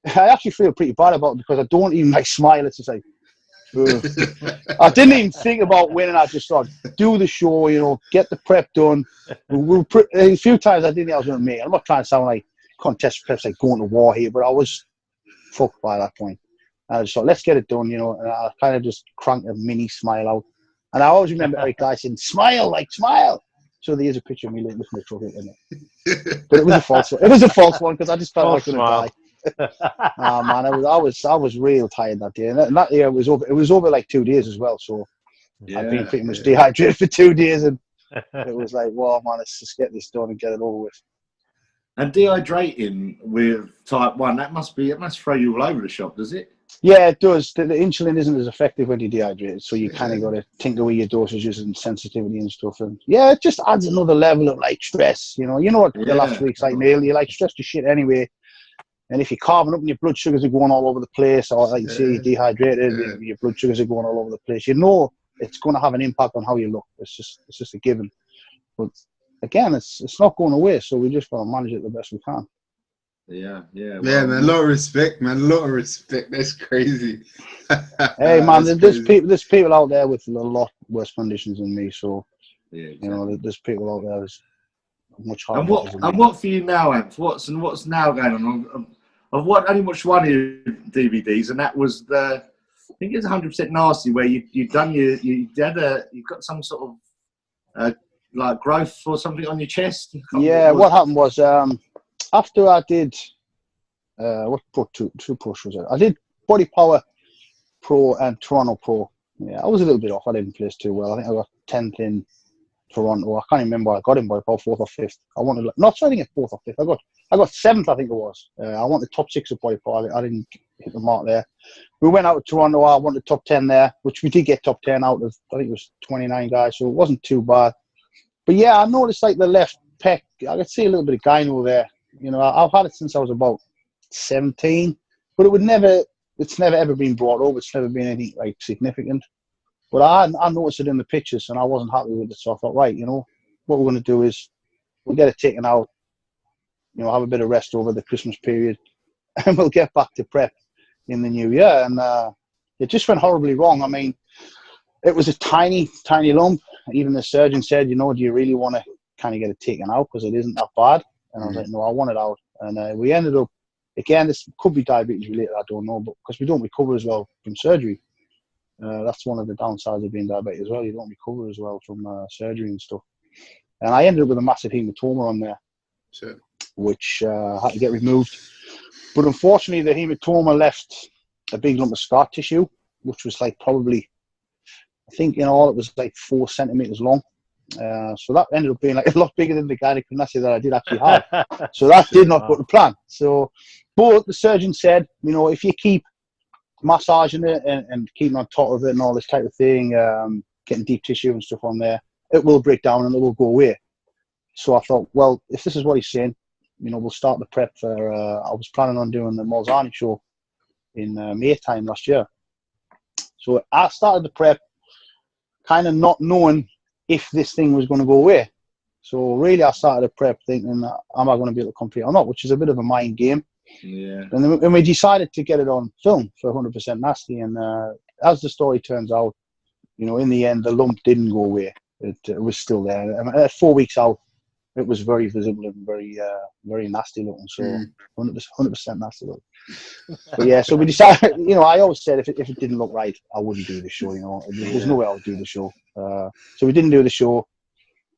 I actually feel pretty bad about it, because I don't even smile. It's just like I didn't even think about winning. I just thought, do the show, get the prep done. A few times I didn't think I was going to make it. I'm not trying to sound like contest preps like going to war here, but I was fucked by that point. I just thought, let's get it done, and I kind of just cranked a mini smile out. And I always remember every guy saying, smile. So there's a picture of me looking at the trophy in it. But it was a false one. It was a false one, because I just felt like I was going to die. Oh man, I was real tired that day. And that year it was over like 2 days as well. So I'd been pretty much dehydrated for 2 days, and it was like, well, man, let's just get this done and get it over with. And dehydrating with type 1, it must throw you all over the shop, does it? Yeah, it does. The insulin isn't as effective when you're dehydrated, so you kind of got to tinker with your dosages and sensitivity and stuff. And yeah, it just adds another level of stress. You know what the last week's like, Neale. You're stressed to shit anyway. And if you're carving up and your blood sugars are going all over the place, or like you say, you're dehydrated, your blood sugars are going all over the place, it's going to have an impact on how you look. It's just a given. But again, it's not going away, so we just got to manage it the best we can. Yeah, man. A lot of respect, man. A lot of respect. That's crazy. Hey, man, there's people out there with a lot worse conditions than me. So, there's people out there that's much harder. And what for you now, Anth? What's now going on? I've only watched one of your DVDs, and that was I think it was 100% Nasty, where you got some sort of like growth or something on your chest. Yeah, what happened was after I did what two push was it? I did Body Power Pro and Toronto Pro. Yeah, I was a little bit off. I didn't place too well. I think I got 10th in Toronto. I can't remember. I got him by about 4th or 5th. I wanted, not trying to get 4th or 5th. I got 7th, I think it was. I wanted top 6 at bodybuilding. I didn't hit the mark there. We went out to Toronto. I wanted top 10 there, which we did get top 10 out of, I think it was 29 guys, so it wasn't too bad. But yeah, I noticed like the left pec, I could see a little bit of gyno there. You know, I've had it since I was about 17, but it's never ever been brought up. It's never been anything like significant. But I noticed it in the pictures and I wasn't happy with it. So I thought, right, you know, what we're going to do is we'll get it taken out, you know, have a bit of rest over the Christmas period and we'll get back to prep in the new year. And it just went horribly wrong. I mean, it was a tiny, tiny lump. Even the surgeon said, you know, do you really want to kind of get it taken out because it isn't that bad? And I was like, no, I want it out. And we ended up, again, this could be diabetes related, I don't know, but because we don't recover as well from surgery. That's one of the downsides of being diabetic as well. You don't recover as well from surgery and stuff. And I ended up with a massive hematoma on there, sure, which had to get removed. But unfortunately, the hematoma left a big lump of scar tissue, which was like probably, I think in all, it was like 4 centimeters long. So that ended up being like a lot bigger than the gynecomastia that I did actually have. So that did not go to plan. So, but the surgeon said, you know, if you keep massaging it and keeping on top of it and all this type of thing, getting deep tissue and stuff on there, it will break down and it will go away. So I thought, well, if this is what he's saying, you know, we'll start the prep for, I was planning on doing the Malzani show in May time last year. So I started the prep kind of not knowing if this thing was going to go away. So really I started the prep thinking, am I going to be able to compete or not, which is a bit of a mind game. Yeah. And we decided to get it on film for 100% Nasty. And as the story turns out, you know, in the end, the lump didn't go away. It was still there. And 4 weeks out, it was very visible and very, very nasty looking. So 100% nasty looking. But yeah, so we decided, you know, I always said if it didn't look right, I wouldn't do the show, you know. There's no way I would do the show. So we didn't do the show.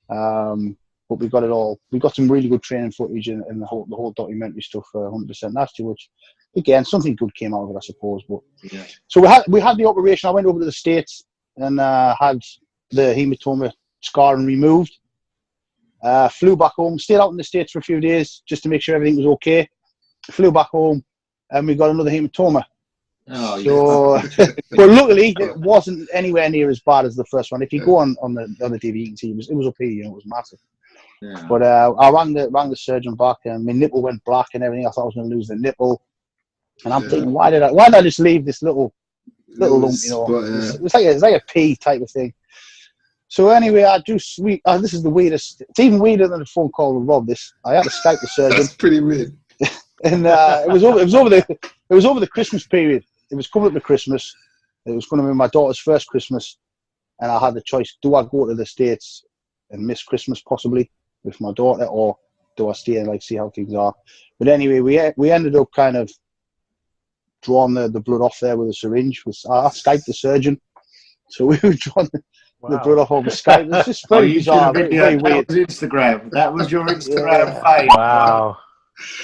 But we got it all. We got some really good training footage and the whole documentary stuff for 100% Nasty, which, again, something good came out of it, I suppose. But yeah. So we had the operation. I went over to the States and had the hematoma scarring removed. Flew back home, stayed out in the States for a few days just to make sure everything was okay. Flew back home and we got another hematoma. Oh, so, yeah. But luckily, it wasn't anywhere near as bad as the first one. If you go on the DVD, you can see it was up here, you know, it was massive. Yeah. But I rang the surgeon back and my nipple went black and everything. I thought I was going to lose the nipple. And I'm thinking, why did I just leave this little lump, you know? It's like a pea type of thing. So anyway, this is the weirdest. It's even weirder than a phone call with Rob. I had to Skype the surgeon. That's pretty weird. And it was over the Christmas period. It was coming up to Christmas. It was going to be my daughter's first Christmas, and I had the choice: do I go to the States and miss Christmas possibly with my daughter, or do I stay and like see how things are? But anyway, we ended up kind of drawing the blood off there with a syringe. I Skyped the surgeon, so we were drawing the blood off over Skype. It was just very bizarre, very weird. That was Instagram. That was your Instagram fame. Wow.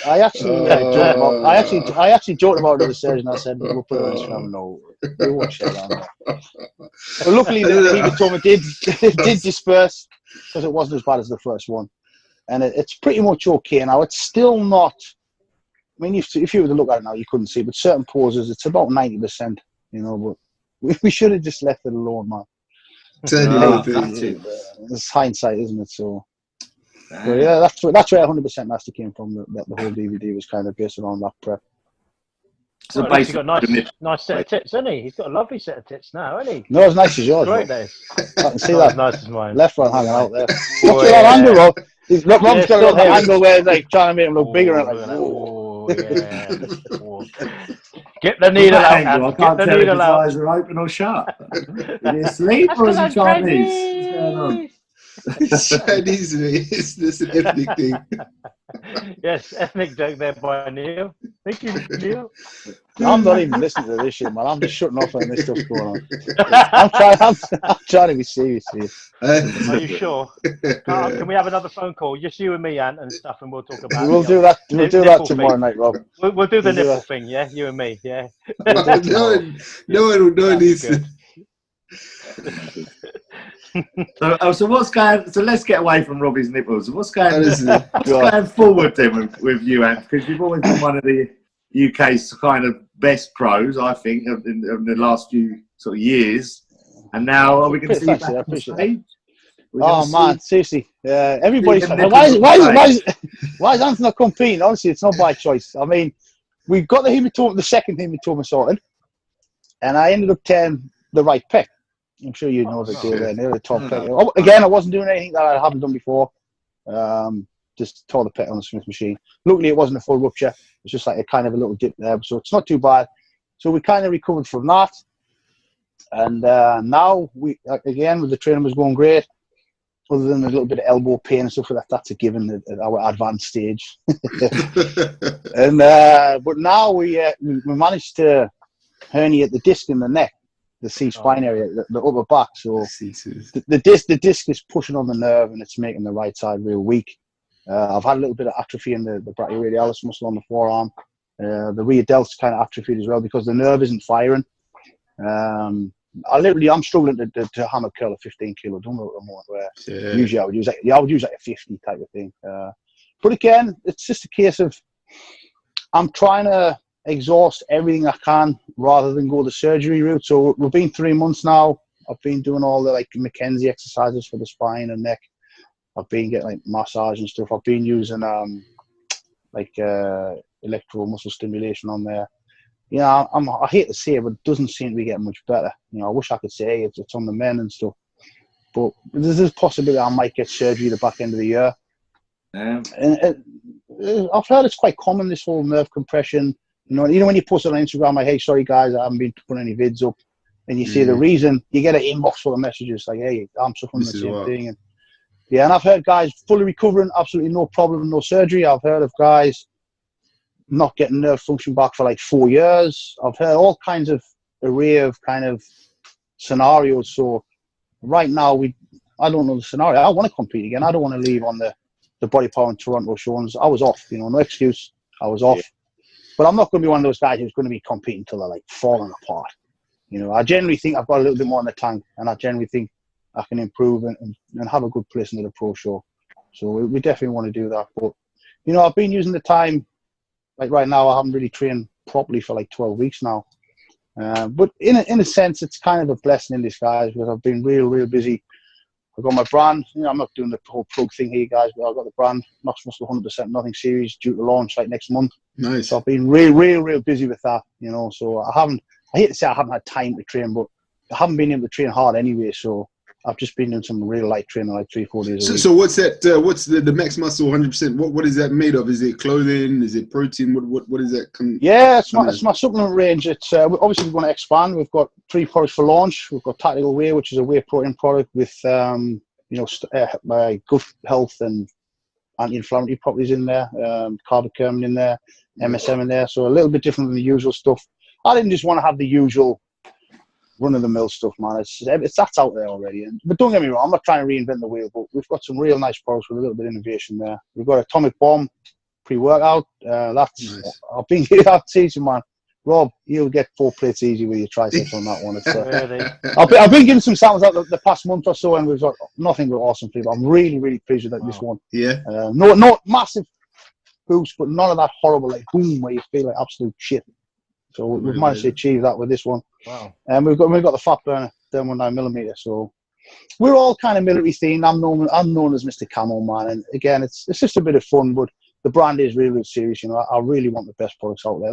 I actually joked about. I actually joked about it with the surgeon. I said, "We'll put it on Instagram." No, we won't share that. But luckily, the hematoma did disperse because it wasn't as bad as the first one, and it's pretty much okay now. It's still not. I mean, if you were to look at it now, you couldn't see. But certain poses, it's about 90%. You know, but we should have just left it alone, man. It's hindsight, isn't it? So. But yeah, that's where 100% Nasty came from. The whole DVD was kind of based around that prep. So well, he's got a nice set of tits, hasn't he? He's got a lovely set of tits now, hasn't he? No, as nice as yours. Great days. I can see that. As nice as mine. Left one hanging out there. What's that angle, Rob? Rob's got an angle where he's like trying to make him look bigger. And like, oh, yeah. Get the needle out. I can't tell if his eyes are open or shut. Is he asleep or is he Chinese? What's going on? It's Chinese, mate. It's an ethnic thing. Yes, ethnic joke there by Neale. Thank you, Neale. I'm not even listening to this shit, man. I'm just shutting off when this stuff's going on. I'm trying to be serious here. Are you sure? Can we have another phone call? Just you and me, Anth, and stuff, and we'll talk about it. We'll do that. We'll do that tomorrow night, Rob. We'll do the nipple thing, yeah? You and me, yeah? No one needs to. So what's going? So let's get away from Robbie's nipples. What's going forward then with you, Anth? Because you've always been one of the UK's kind of best pros, I think, in the last few sort of years. And now are we going to see you back on stage? Oh man, seriously, everybody's like, why is Anth not competing? Honestly, it's not by choice. I mean, we've got the second hematoma sorted, and I ended up tearing the right pec. I'm sure you know the deal there. Near the top pec. Again, I wasn't doing anything that I haven't done before. Just tore the pec on the Smith machine. Luckily, it wasn't a full rupture. It's just like a kind of a little dip there, so it's not too bad. So we kind of recovered from that, and now again with the training was going great. Other than a little bit of elbow pain and stuff like that, that's a given at our advanced stage. And but now we managed to herniate the disc in the neck, the C-spine area, the upper back. So the disc is pushing on the nerve and it's making the right side real weak. I've had a little bit of atrophy in the brachioradialis muscle on the forearm. The rear delt's kind of atrophied as well because the nerve isn't firing. I'm struggling to hammer curl a 15 kilo dumbbell at the moment where usually I would use like a 50 type of thing. But again, it's just a case of I'm trying to exhaust everything I can rather than go the surgery route. So we've been 3 months now. I've been doing all the like McKenzie exercises for the spine and neck. I've been getting like massage and stuff. I've been using electro muscle stimulation on there. You know, I hate to say it, but it doesn't seem to be getting much better. You know, I wish I could say it's on the men and stuff. But there's a possibility I might get surgery the back end of the year. And I've heard it's quite common, this whole nerve compression. You know when you post it on Instagram, like, hey, sorry guys, I haven't been putting any vids up. And you see the reason, you get an inbox full of messages like, hey, I'm suffering the same thing. And I've heard guys fully recovering, absolutely no problem, no surgery. I've heard of guys not getting nerve function back for like 4 years. I've heard all kinds of array of kind of scenarios. So right now, I don't know the scenario. I want to compete again. I don't want to leave on the Body Power in Toronto showings. I was off, you know, no excuse. I was off. But I'm not going to be one of those guys who's going to be competing until they're like falling apart. You know, I generally think I've got a little bit more in the tank, and I generally think I can improve and have a good place in the pro show. So we definitely want to do that. But, you know, I've been using the time. Like right now, I haven't really trained properly for like 12 weeks now. But in a sense, it's kind of a blessing in disguise because I've been real busy. I've got my brand. You know, I'm not doing the whole plug thing here, guys, but I've got the brand, Max Muscle 100% Nothing series, due to launch like next month. Nice. So I've been real busy with that, you know. So I hate to say I haven't had time to train, but I haven't been able to train hard anyway. So I've just been doing some real light training, like 3-4 days a week. So what's that? What's the Max Muscle 100%? What is that made of? Is it clothing? Is it protein? What is that? It's my supplement range. It's obviously we're going to expand. We've got 3 products for launch. We've got Tactical Whey, which is a whey protein product with good health and anti-inflammatory properties in there, carbocermin in there, MSM in there. So a little bit different than the usual stuff. I didn't just want to have the usual run-of-the-mill stuff, man. It's that's out there already. But don't get me wrong, I'm not trying to reinvent the wheel, but we've got some real nice products with a little bit of innovation there. We've got Atomic Bomb pre-workout. That's nice. I've been teaching, man. Rob, you'll get 4 plates easy with your triceps on that one. I've been giving some samples out the past month or so, and we've got nothing but awesome people. I'm really pleased with this one. Yeah. No massive boost, but none of that horrible like boom where you feel like absolute shit. So we've managed to achieve that with this one. Wow. And we've got the fat burner thermal 9mm. So we're all kind of military themed. I'm known as Mr. Camo, man. And again, it's just a bit of fun, but the brand is really serious. You know, I really want the best products out there.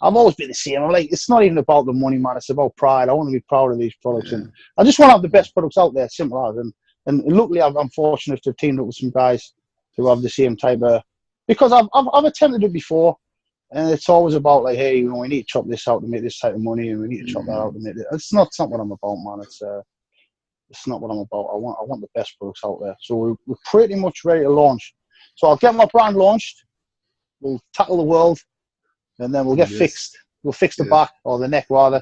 I've always been the same. I'm like, it's not even about the money, man. It's about pride. I want to be proud of these products, and I just want to have the best products out there. Simple as. And luckily, I'm fortunate to have teamed up with some guys who have the same type of. Because I've attempted it before. And it's always about like, hey, you know, we need to chop this out to make this type of money, and we need to chop that out to make it. It's not what I'm about, man. It's not what I'm about. I want the best products out there. So we're pretty much ready to launch. So I'll get my brand launched. We'll tackle the world, and then we'll get fixed. We'll fix the back or the neck rather.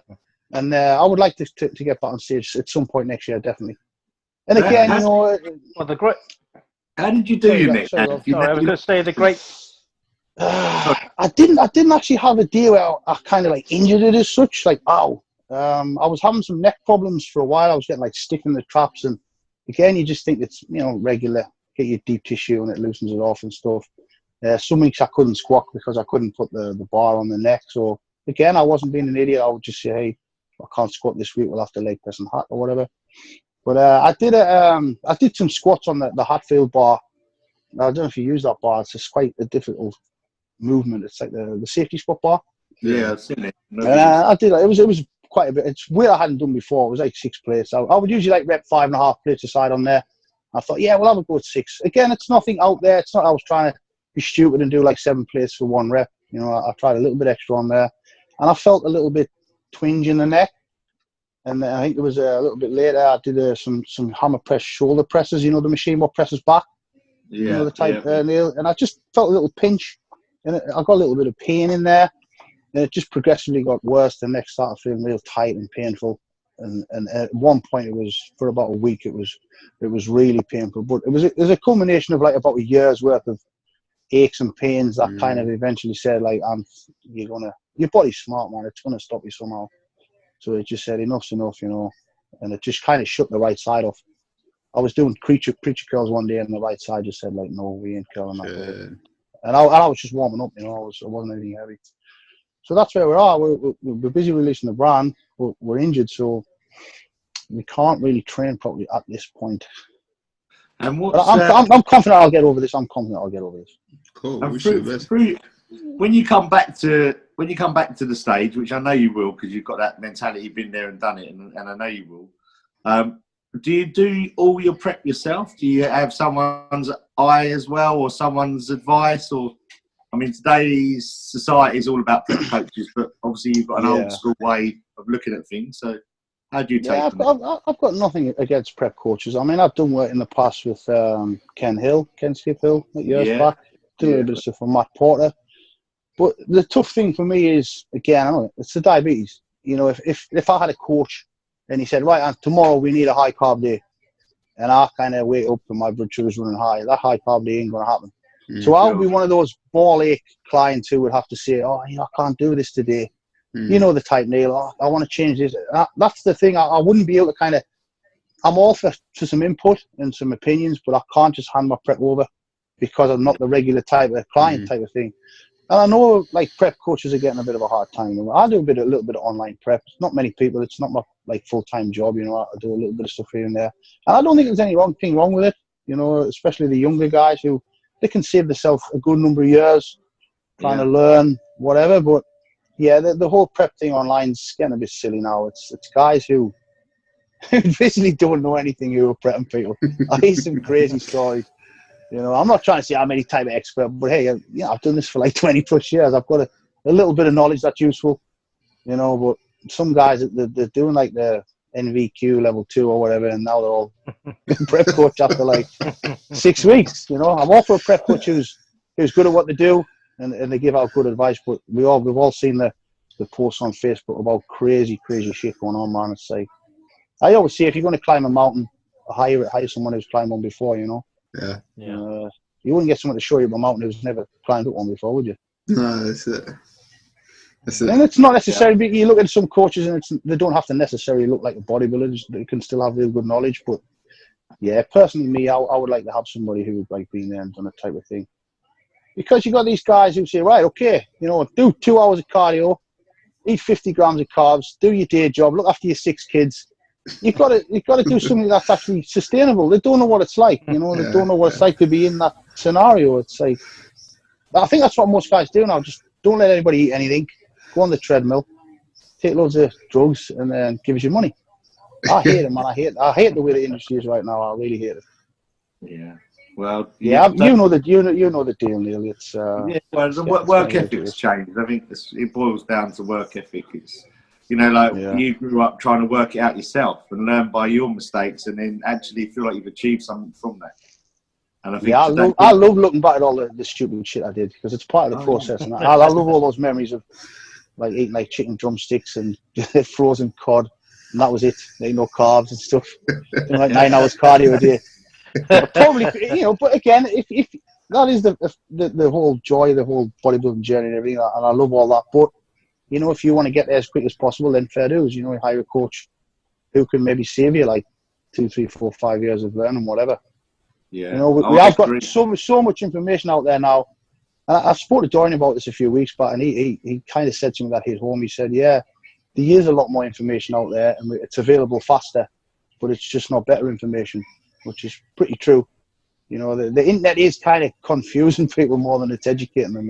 And I would like to get back on stage at some point next year, definitely. And again, you know, how did you do your neck? I was going to say the great. I didn't actually have a deal where I kind of like injured it as such, like ow. I was having some neck problems for a while. I was getting like stiff in the traps, and again, you just think it's, you know, regular, get your deep tissue and it loosens it off and stuff. Some weeks I couldn't squat because I couldn't put the bar on the neck. So again, I wasn't being an idiot. I would just say, hey, I can't squat this week. We'll have to leg press and hat or whatever. But I did some squats on the Hatfield bar. I don't know if you use that bar. It's just quite a difficult movement. It's like the safety squat bar. Yeah, I've seen it. I did. It was quite a bit. It's weird. I hadn't done before. It was like 6 plates. I would usually like rep 5.5 plates aside on there. I thought, yeah, we'll have a go at 6. Again, it's nothing out there. It's not. I was trying to be stupid and do like 7 plates for 1 rep. You know, I tried a little bit extra on there, and I felt a little bit twinge in the neck. And I think it was a little bit later. I did some hammer press shoulder presses. You know, the machine what presses back. Yeah, you know, the type Neale, and I just felt a little pinch, and I got a little bit of pain in there, and it just progressively got worse. The neck started feeling real tight and painful, and at one point it was, for about a week, it was really painful. But it was a culmination of like about a year's worth of aches and pains that kind of eventually said, like, your body's smart, man, it's gonna stop you somehow. So it just said enough's enough, you know, and it just kind of shut the right side off. I was doing preacher curls one day, and the right side just said, like, no, we ain't curling that way. And I was just warming up, you know. I wasn't anything heavy. So that's where we are. We're busy releasing the brand. We're injured, so we can't really train properly at this point. And but I'm confident I'll get over this. Cool. And when you come back to the stage, which I know you will, because you've got that mentality, you've been there and done it, and I know you will. Do you do all your prep yourself? Do you have someone's eye as well, or someone's advice? Or, I mean, today's society is all about prep coaches, but obviously you've got an old school way of looking at things. So how do you take them? I've got nothing against prep coaches. I mean, I've done work in the past with Ken Skip Hill, years back. Did a little bit of stuff for Matt Porter. But the tough thing for me is, again, it's the diabetes. You know, if I had a coach and he said, right, and tomorrow we need a high carb day, and I kind of wake up and my blood sugar's running high, that high carb day ain't going to happen. So I would be one of those ball ache clients who would have to say, oh, you know, I can't do this today. You know the type, Neale. Oh, I want to change this. That's the thing. I wouldn't be able to kind of. I'm all for some input and some opinions, but I can't just hand my prep over because I'm not the regular type of client type of thing. And I know, like, prep coaches are getting a bit of a hard time. You know, I do a little bit of online prep. Not many people. It's not my full-time job. You know, I do a little bit of stuff here and there, and I don't think there's anything wrong with it. You know, especially the younger guys who they can save themselves a good number of years trying to learn whatever. But yeah, the whole prep thing online is getting a bit silly now. It's guys who basically don't know anything who are prepping people. I hear some crazy stories. You know, I'm not trying to say I'm any type of expert, but hey, I've done this for like 20 plus years. I've got a little bit of knowledge that's useful, you know. But some guys, they're doing like the NVQ level 2 or whatever, and now they're all prep coach after like 6 weeks. You know, I'm all for a prep coach who's good at what they do and they give out good advice. But we've all seen the posts on Facebook about crazy shit going on, man. It's like, I always say, if you're going to climb a mountain, hire someone who's climbed one before, you know. Yeah. You wouldn't get someone to show you a mountain who's never climbed up one before, would you? No, that's it. And it's not necessarily. You look at some coaches, and they don't have to necessarily look like a bodybuilder. They can still have real good knowledge. But yeah, personally, me, I would like to have somebody who would like been there and done that type of thing. Because you got these guys who say, right, okay, you know, do 2 hours of cardio, eat 50 grams of carbs, do your day job, look after your 6 kids. You've got to do something that's actually sustainable. They don't know what it's like, you know. They don't know what it's like to be in that scenario. It's like, I think that's what most guys do now. Just don't let anybody eat anything. Go on the treadmill, take loads of drugs, and then give us your money. I hate it, man. I hate the way the industry is right now. I really hate it. Yeah. Well. Yeah, you know the deal, Neale. It's well, the work ethic's changed. I think it boils down to work ethic. It's, you know, like you grew up trying to work it out yourself and learn by your mistakes, and then actually feel like you've achieved something from that. And I think I love looking back at all the stupid shit I did, because it's part of the process. And I love all those memories of like eating like chicken drumsticks and frozen cod, and that was it. There ain't no carbs and stuff. Doing like 9 hours cardio a day. But probably, you know. But again, if that is the whole joy, the whole bodybuilding journey and everything, and I love all that. But you know, if you want to get there as quick as possible, then fair dues. You know, hire a coach who can maybe save you like 2, 3, 4, 5 years of learning, whatever. Yeah. You know, we have got so much information out there now. And I spoke to Dorian about this a few weeks back, and he kind of said to me that he's home. He said, yeah, there is a lot more information out there, and it's available faster, but it's just not better information, which is pretty true. You know, the internet is kind of confusing people more than it's educating them.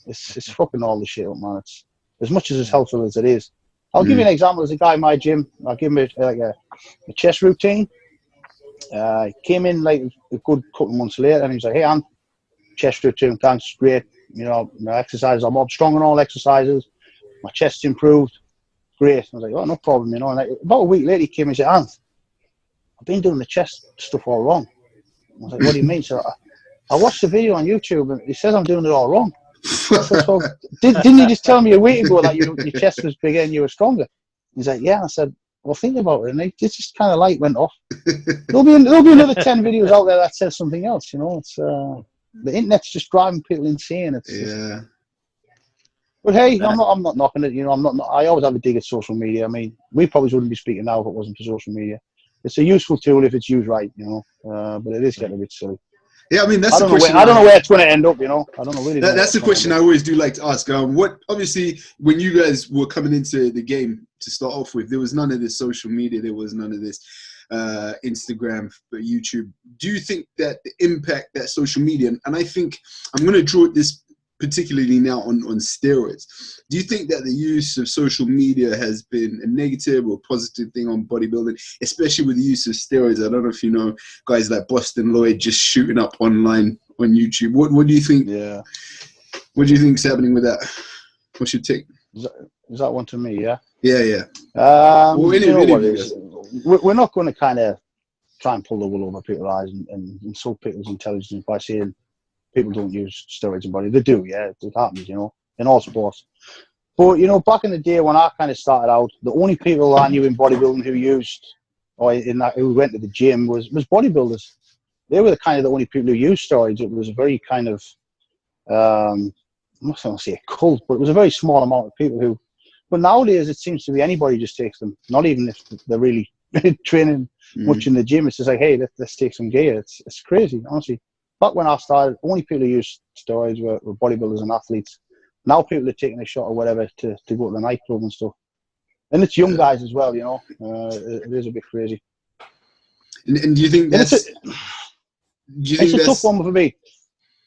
It's fucking all the shit up, man. It's as much as it's helpful as it is. I'll give you an example. There's a guy in my gym. I'll give him a chest routine. He came in like a good couple of months later, and he was like, "Hey, Anth, chest routine, thanks, great. You know, my exercises, I'm strong on all exercises. My chest's improved, great." I was like, "Oh, no problem." You know, and like, about a week later, he came and said, "Anth, I've been doing the chest stuff all wrong." I was like, "What do you mean?" So I watched the video on YouTube, and he says I'm doing it all wrong. So, didn't you just tell me a week ago that your chest was bigger and you were stronger? He's like, "Yeah." I said, "Well, think about it." And it just kind of light went off. There'll be another 10 videos out there that says something else. You know, it's the internet's just driving people insane. Yeah. But hey, I'm not knocking it. You know, I always have a dig at social media. I mean, we probably wouldn't be speaking now if it wasn't for social media. It's a useful tool if it's used right, you know. But it is getting a bit silly. Yeah, I mean, that's the question. I don't know where it's going to end up, you know. I don't know really. That's the question I always do like to ask. What obviously, when you guys were coming into the game to start off with, there was none of this social media. There was none of this Instagram, YouTube. Do you think that the impact that social media, and I think I'm going to draw this particularly now on steroids. Do you think that the use of social media has been a negative or positive thing on bodybuilding, especially with the use of steroids? I don't know if you know guys like Boston Lloyd just shooting up online on YouTube. What do you think? Yeah. What do you think is happening with that? What's your take? Is that one to me? Yeah. Yeah. Well, you know what it is. We're not going to kind of try and pull the wool over people's eyes and insult people's intelligence by saying people don't use steroids in body. They do, yeah. It happens, you know, in all sports. But, you know, back in the day when I kind of started out, the only people I knew in bodybuilding who used, or who went to the gym was bodybuilders. They were the only people who used steroids. It was a very kind of, I'm not going to say a cult, but it was a very small amount of people who, but nowadays it seems to be anybody just takes them, not even if they're really training much in the gym. It's just like, hey, let's take some gear. It's crazy, honestly. Back when I started, only people who used steroids were bodybuilders and athletes. Now people are taking a shot or whatever to go to the nightclub and stuff. And it's young guys as well, you know. It is a bit crazy. And do you think that's... It's a tough one for me.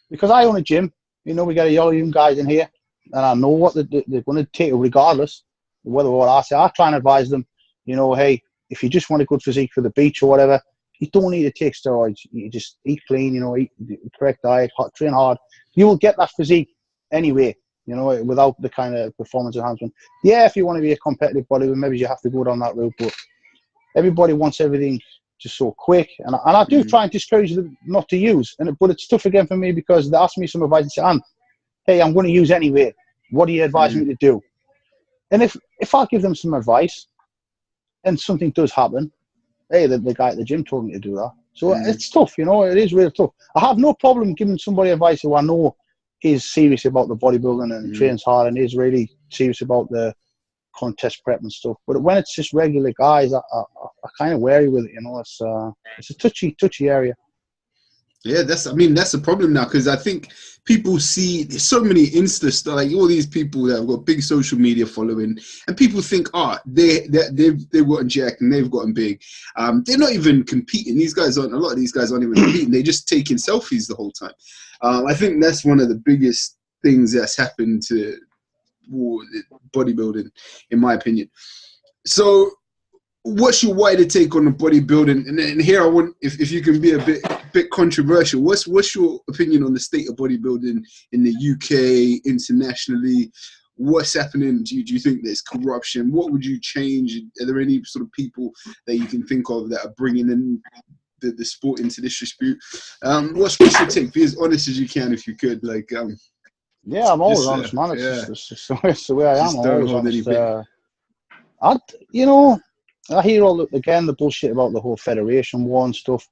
Because I own a gym. You know, we got a lot of young guys in here. And I know what they're going to take regardless of whether what I say. I try and advise them, you know, hey, if you just want a good physique for the beach or whatever, you don't need to take steroids. You just eat clean, you know, eat the correct diet, train hard. You will get that physique anyway, you know, without the kind of performance enhancement. Yeah, if you want to be a competitive bodybuilder, maybe you have to go down that route. But everybody wants everything just so quick. And I do try and discourage them not to use. But it's tough again for me because they ask me some advice and say, Anth, hey, I'm going to use anyway. What do you advise me to do? And if I give them some advice and something does happen, hey, the guy at the gym told me to do that. So it's tough, you know, it is really tough. I have no problem giving somebody advice who I know is serious about the bodybuilding and trains hard and is really serious about the contest prep and stuff. But when it's just regular guys, I kind of wary with it, you know. It's a touchy area. Yeah, that's the problem now, because I think people see there's so many Insta stuff, like all these people that have got big social media following, and people think, they've gotten jacked and they've gotten big. They're not even competing. A lot of these guys aren't even competing. They're just taking selfies the whole time. I think that's one of the biggest things that's happened to bodybuilding, in my opinion. So, what's your wider take on the bodybuilding? And here I want, if you can be a bit controversial, what's your opinion on the state of bodybuilding in the UK, internationally? What's happening? Do you think there's corruption? What would you change? Are there any sort of people that you can think of that are bringing in the sport into this dispute? What's your take? Be as honest as you can, if you could. Yeah, I'm always honest, man. It's the way I am. I'm always honest. I hear the bullshit about the whole federation war and stuff.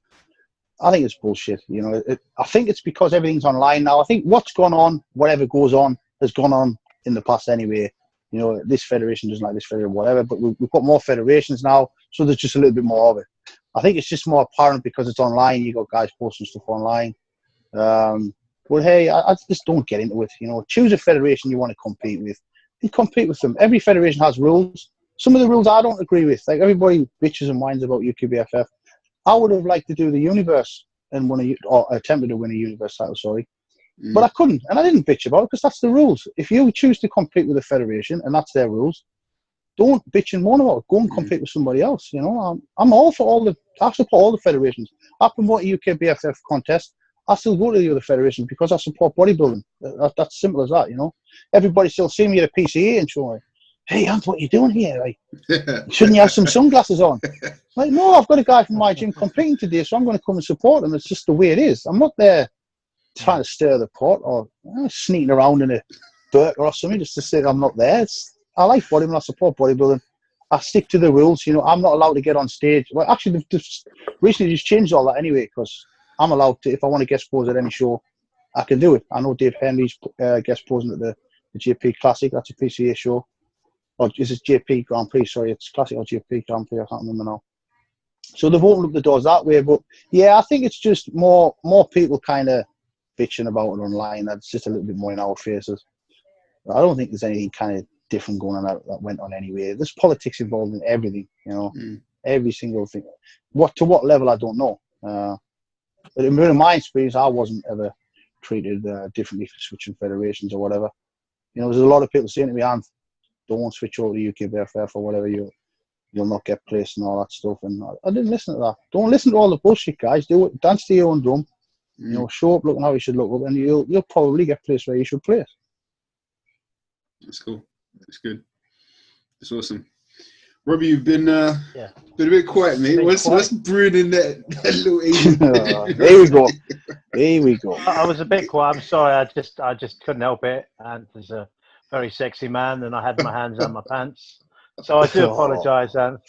I think it's bullshit. You know, I think it's because everything's online now. I think what's gone on, whatever goes on, has gone on in the past anyway. You know, this federation doesn't like this federation, whatever. But we've got more federations now, so there's just a little bit more of it. I think it's just more apparent because it's online. You got guys posting stuff online. But hey, I just don't get into it. You know, choose a federation you want to compete with. You compete with them. Every federation has rules. Some of the rules I don't agree with. Like everybody bitches and whines about UKBFF. I would have liked to do the universe and attempted to win a universe title. Sorry, but I couldn't, and I didn't bitch about it because that's the rules. If you choose to compete with a federation and that's their rules, don't bitch and moan about it. Go and compete with somebody else. You know, I'm all for all the. I support all the federations. I promote a UKBFF contest. I still go to the other federation because I support bodybuilding. That's simple as that, you know. Everybody still see me at a PCA and show like, "Hey, Anth, what are you doing here? Like, shouldn't you have some sunglasses on?" Like, no, I've got a guy from my gym competing today, so I'm going to come and support him. It's just the way it is. I'm not there trying to stir the pot or sneaking around in a burqa or something just to say I'm not there. I like bodybuilding. I support bodybuilding. I stick to the rules. You know, I'm not allowed to get on stage. Well, actually, they've recently just changed all that anyway because I'm allowed to, if I want to guest pose at any show, I can do it. I know Dave Henry's guest posing at the JP Classic. That's a PCA show. Or is it JP Grand Prix? Sorry, it's Classic or JP Grand Prix. I can't remember now. So they've opened up the doors that way. But yeah, I think it's just more people kind of bitching about it online. That's just a little bit more in our faces. I don't think there's anything kind of different going on that went on anyway. There's politics involved in everything, you know, every single thing. To what level, I don't know. But in my experience, I wasn't ever treated differently for switching federations or whatever. You know, there's a lot of people saying to me, "Anth, don't switch over to UKBFF or whatever. You'll not get placed and all that stuff." And I didn't listen to that. Don't listen to all the bullshit, guys. Do it. Dance to your own drum. You know, show up looking how you should look up, and you'll probably get placed where you should place. That's cool. That's good. That's awesome. Robbie, you've been a bit quiet, mate. What's brewing in that little Asian? Here we go. I was a bit quiet. I'm sorry. I just couldn't help it. And there's a very sexy man, and I had my hands on my pants. So I do apologise, Anth.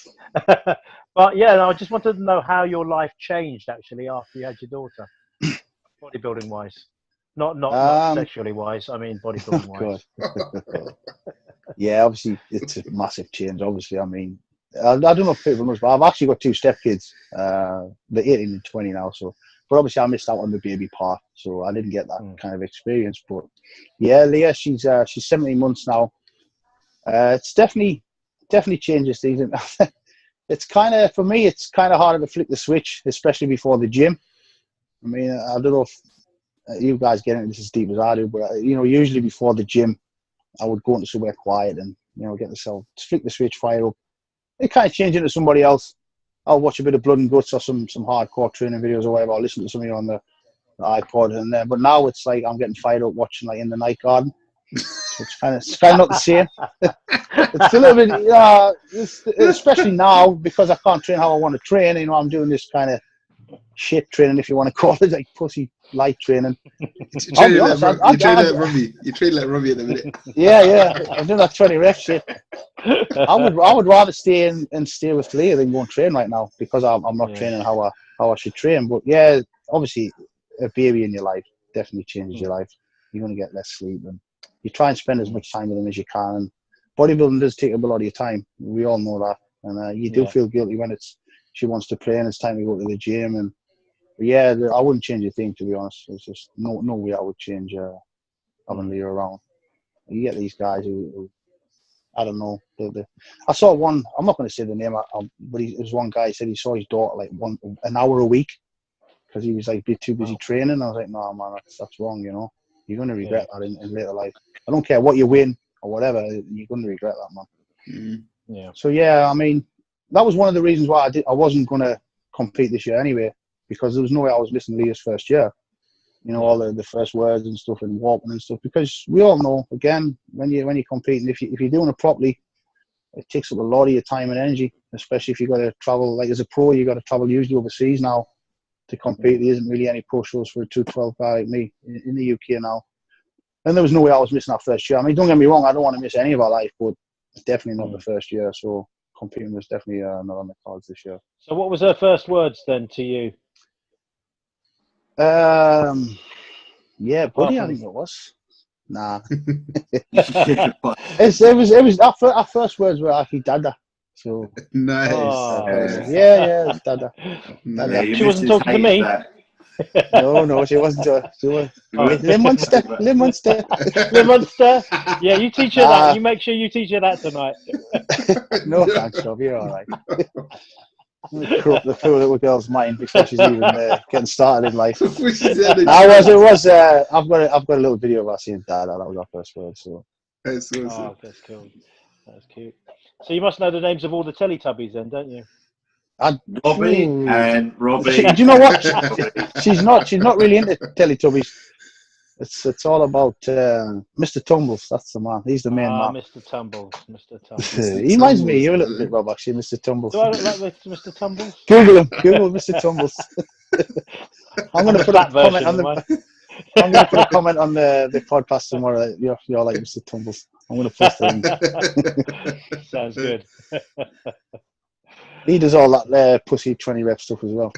But yeah, I just wanted to know how your life changed actually after you had your daughter, bodybuilding wise, not sexually wise. I mean bodybuilding wise. Yeah, obviously it's a massive change. Obviously, I mean, I don't know if people know, but I've actually got 2 stepkids. They're 18 and 20 now, so. But obviously, I missed out on the baby part, so I didn't get that kind of experience. But yeah, Leah, she's 17 months now. It's definitely changes things. It's kind of, for me, it's kind of harder to flick the switch, especially before the gym. I mean, I don't know if you guys get into this as deep as I do, but you know, usually before the gym, I would go into somewhere quiet and, you know, get myself, flick the switch, fire up. It kind of change into somebody else. I'll watch a bit of Blood and Guts or some hardcore training videos or whatever. I'll listen to something on the iPod and then. But now it's like I'm getting fired up watching like In the Night Garden. So it's kind of not the same. It's a little bit, especially now because I can't train how I want to train. You know, I'm doing this kind of shit training, if you want to call it, like pussy light training. You train like Robbie at the minute. Yeah. I'm doing that 20 rep shit. I would rather stay with Leah than go and train right now because I'm not training how I should train. But yeah, obviously a baby in your life definitely changes your life. You're going to get less sleep and you try and spend as much time with them as you can. And bodybuilding does take up a lot of your time. We all know that. And you do feel guilty when she wants to play and it's time to go to the gym. And yeah, I wouldn't change a thing, to be honest. It's just no way I would change having Leah around. You get these guys who I don't know. I saw one. I'm not going to say the name, but there was one guy who said he saw his daughter like an hour a week because he was like a bit too busy training. I was like, no, man, that's wrong. You know, you're going to regret that in later life. I don't care what you win or whatever. You're going to regret that, man. Yeah. So yeah, I mean, that was one of the reasons why I wasn't going to compete this year anyway, because there was no way I was missing Leah's first year. You know, all the first words and stuff and walking and stuff, because we all know, again, when you're competing, if you're doing it properly, it takes up a lot of your time and energy, especially if you've got to travel. Like as a pro, you've got to travel usually overseas now to compete. There isn't really any pro shows for a 212 guy like me in the UK now. And there was no way I was missing our first year. I mean, don't get me wrong, I don't want to miss any of our life, but it's definitely not the first year. So competing was definitely not on the cards this year. So what was her first words then to you? Yeah, buddy, I think it was. Nah. It was our first words were actually Dada. So Nice. Oh. yeah, Dada. Yeah, your She wasn't missus talking to hates me. that. No, she wasn't. She was Le Monster. The monster. Yeah, you teach her that. You make sure you teach her that tonight. No thanks, Rob. You're all right. Corrupt the poor little girl's mind before she's even getting started in life. I've got a little video of us seeing Dada. That was our first word. So That's awesome. Oh, that's cool. That's cute. So you must know the names of all the Teletubbies then, don't you? Robbie and Robbie. Do you know what? She's not really into Teletubbies. It's all about Mr. Tumbles. That's the man. He's the main man. Mr. Tumbles. Mr. Tumbles. He reminds me of you a little bit, Rob, actually, Mr. Tumbles. Do I look like Mr. Tumbles? Google him. Google Mr. Tumbles. I'm going to put a comment on the. I'm going to put a comment on the podcast tomorrow. That you're like Mr. Tumbles. I'm going to post it. Sounds good. He does all that pussy 20 rep stuff as well.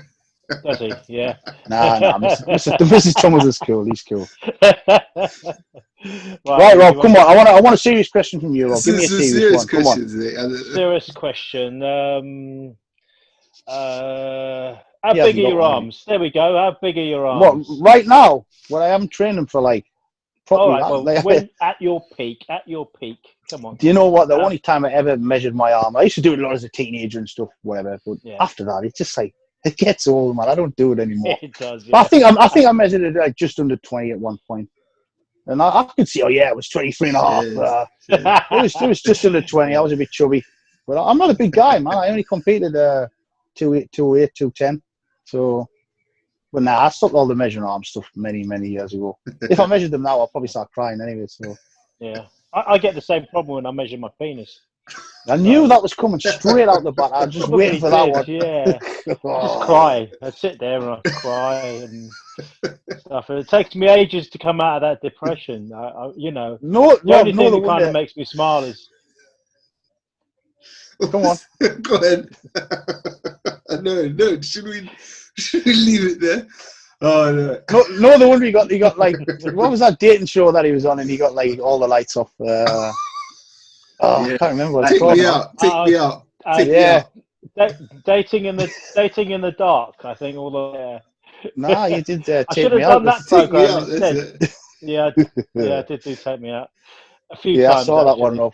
Does he? Yeah. Nah. Mrs. Tumbles is cool. He's cool. Right, Rob. Come on. I want a serious question from you, Rob. Give me a serious one. Come on. Serious question. How big are your arms? There we go. How big are your arms? What, right now? Well, I haven't trained them for like. All right. Well, when at your peak. Come on. Do you know what? The only time I ever measured my arm, I used to do it a lot as a teenager and stuff, whatever. But after that, it's just like it gets old, man. I don't do it anymore. It does. Yeah. But I think I measured it like just under 20 at one point, and I could see. Oh yeah, it was 23 and a half. It was just under 20. I was a bit chubby, but I'm not a big guy, man. I only competed 208, 210. So, but nah, I stopped all the measuring arm stuff many years ago. If I measured them now, I'll probably start crying anyway. So yeah, I get the same problem when I measure my penis. I knew that was coming straight out the back. I was just waiting for that one. Yeah, just cry. I'd sit there and I'd cry and stuff. And it takes me ages to come out of that depression. The only thing that kind of makes me smile is. Come on. Go ahead. No. Should we leave it there? Oh no. No, the wonder he got like what was that dating show that he was on and he got like all the lights off. I can't remember what it's called. Take me out. Dating in the dark. I think all the. Nah, you did. I Take should me have out. done that program instead. Yeah, I did do Take Me Out a few times. I saw that one, Rob.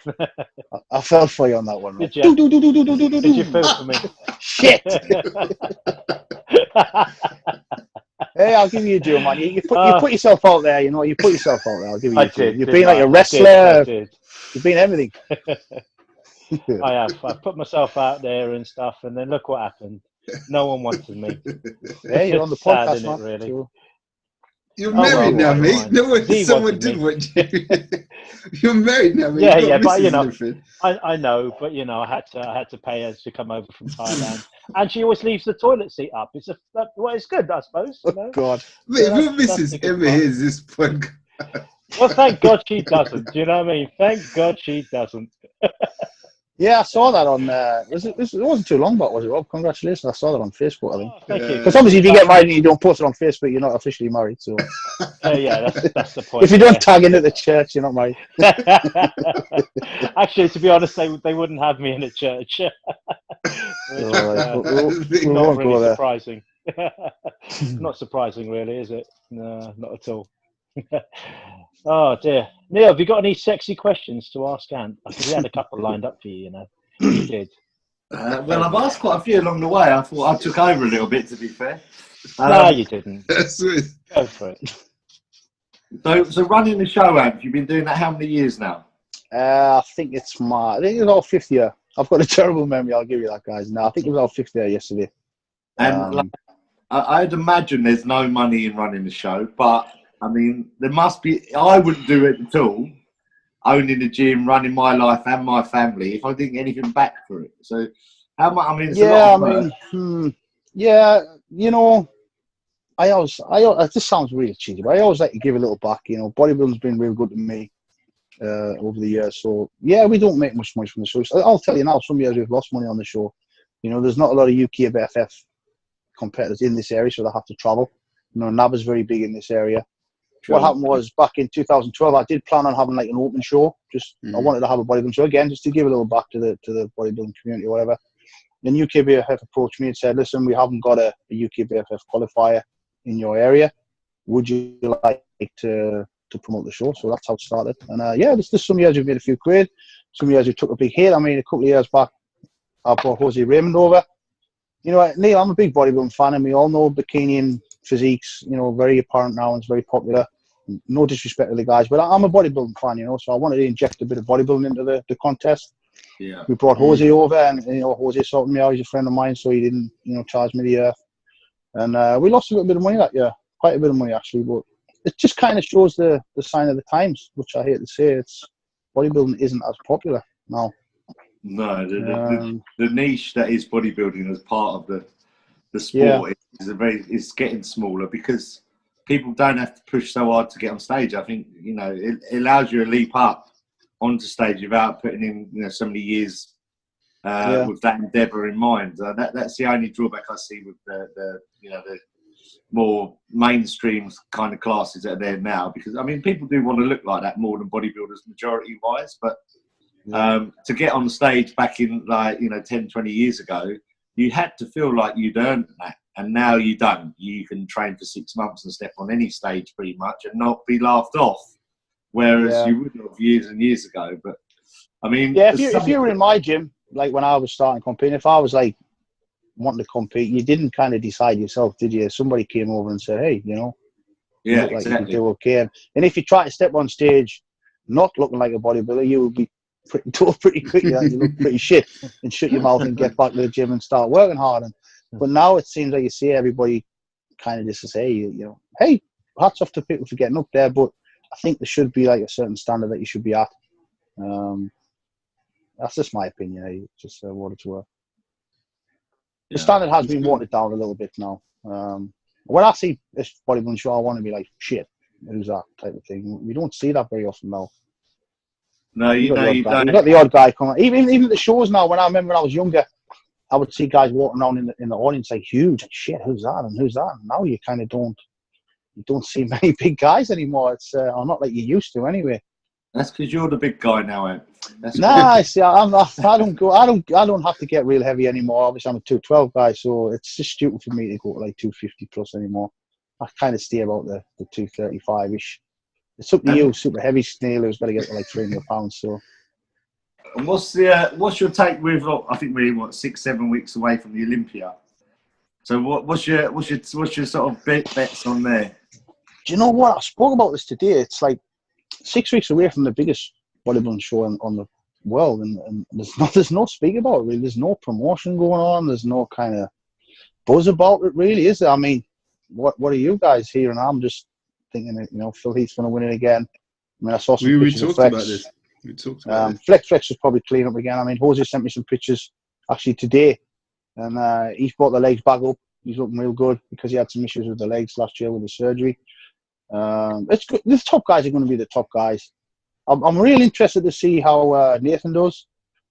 I fell for you on that one, Rob. Did you? Did you feel for me? Shit. Hey, I'll give you a due, man. You put yourself out there. You put yourself out there. I'll give you a due. You've been like a wrestler. You've been everything. I have. I put myself out there and stuff, and then look what happened. No one wanted me. Yeah, you're on the podcast, sad, man. Really. So. You're married now, mate. Someone did want you. You're married now, mate. Yeah, but I know, but I had to pay her to come over from Thailand, and she always leaves the toilet seat up. It's good, I suppose. Oh God, mate, if your missus ever hears this podcast. Well, thank God she doesn't. Do you know what I mean? Thank God she doesn't. Yeah, I saw that on. It wasn't too long back, was it, Rob? Congratulations! I saw that on Facebook. I think. Thank you. Because obviously, if you get married and you don't post it on Facebook, you're not officially married. So. Yeah, that's the point. If you don't tag into the church, you're not married. Actually, to be honest, they wouldn't have me in a church. Not really surprising. Not surprising, really, is it? No, not at all. Oh dear, Neale, have you got any sexy questions to ask Anth? I think we had a couple lined up for you. You did. Well, I've asked quite a few along the way. I thought I took over a little bit, to be fair. No, you didn't. Go for it. So running the show, Anth, you've been doing that how many years now? I think it's our fifth year. I've got a terrible memory. I'll give you that, guys. No, I think it was our fifth year yesterday. And I'd imagine there's no money in running the show, but I mean, there must be. I wouldn't do it at all, owning the gym, running my life and my family, if I didn't get anything back for it. So, how much? I mean, it's a lot of work. This sounds really cheesy, but I always like to give a little back. Bodybuilding's been real good to me over the years. So, yeah, we don't make much money from the show. So I'll tell you now, some years we've lost money on the show. There's not a lot of UK BFF competitors in this area, so they have to travel. NAB's very big in this area. what happened was back in 2012, I did plan on having like an open show. Just I wanted to have a bodybuilding show again, just to give a little back to the bodybuilding community or whatever. Then UKBFF approached me and said, "Listen, we haven't got a UKBFF qualifier in your area. Would you like to promote the show?" So that's how it started. And yeah, there's some years we've made a few quid. Some years we took a big hit. I mean, a couple of years back, I brought Jose Raymond over. You know, Neale, I'm a big bodybuilding fan, and we all know bikini and physiques, you know, very apparent now and it's very popular. No disrespect to the guys, but I'm a bodybuilding fan, you know, so I wanted to inject a bit of bodybuilding into the contest. Yeah. We brought Jose over, and, you know, Jose sorted me out. He's a friend of mine, so he didn't, you know, charge me the earth. And we lost a little bit of money that year, quite a bit of money actually, but it just kind of shows the sign of the times, which I hate to say. It's bodybuilding isn't as popular now. No, the niche that is bodybuilding as part of the sport is getting smaller because people don't have to push so hard to get on stage. I think, you know, it allows you to leap up onto stage without putting in, you know, so many years with that endeavour in mind. That's the only drawback I see with the you know, the more mainstream kind of classes that are there now, because I mean, people do want to look like that more than bodybuilders majority wise, but to get on stage back in, like, you know, 10, 20 years ago, you had to feel like you'd earned that, and now you don't. You can train for 6 months and step on any stage pretty much and not be laughed off, whereas you would have years and years ago. But I mean, if you were in my gym, like when I was starting competing, if I was like wanting to compete, you didn't kind of decide yourself, did you? Somebody came over and said, "Hey, you know, you look like you do okay." And if you try to step on stage not looking like a bodybuilder, you would be told pretty quickly that you look pretty shit, and shut your mouth and get back to the gym and start working hard. But now it seems like you see everybody kind of just to say, you know, hey, hats off to people for getting up there, but I think there should be like a certain standard that you should be at. That's just my opinion. Just what it's worth. The standard has been watered down a little bit now. When I see this bodybuilding show, I want to be like, shit, who's that type of thing. We don't see that very often now. No, you don't. You've got the odd guy coming. Even the shows now. When I remember when I was younger, I would see guys walking around in the audience like huge. Like, shit, who's that? And who's that? And now you kind of don't see many big guys anymore. It's not like you used to anyway. That's because you're the big guy now, Anth. Nah, see, I'm not. I don't have to get real heavy anymore. Obviously, I'm a 212 guy, so it's just stupid for me to go to like 250 plus anymore. I kind of stay about the 235-ish. It's up to you, super heavy Neale, who's got to get to like 300 pounds. So, and what's your take with? I think we're 6-7 weeks away from the Olympia. So what's your sort of bets on there? Do you know what? I spoke about this today. It's like 6 weeks away from the biggest bodybuilding show on the world, and there's no speak about it really. There's no promotion going on. There's no kind of buzz about it really, is there? I mean, what are you guys hearing? I'm just thinking that, you know, Phil Heath's going to win it again. I mean, I saw some pictures of Flex. We talked about this. Flex is probably clean up again. I mean, Jose sent me some pictures actually today, and he's brought the legs back up. He's looking real good because he had some issues with the legs last year with the surgery. It's good. The top guys are going to be the top guys. I'm really interested to see how Nathan does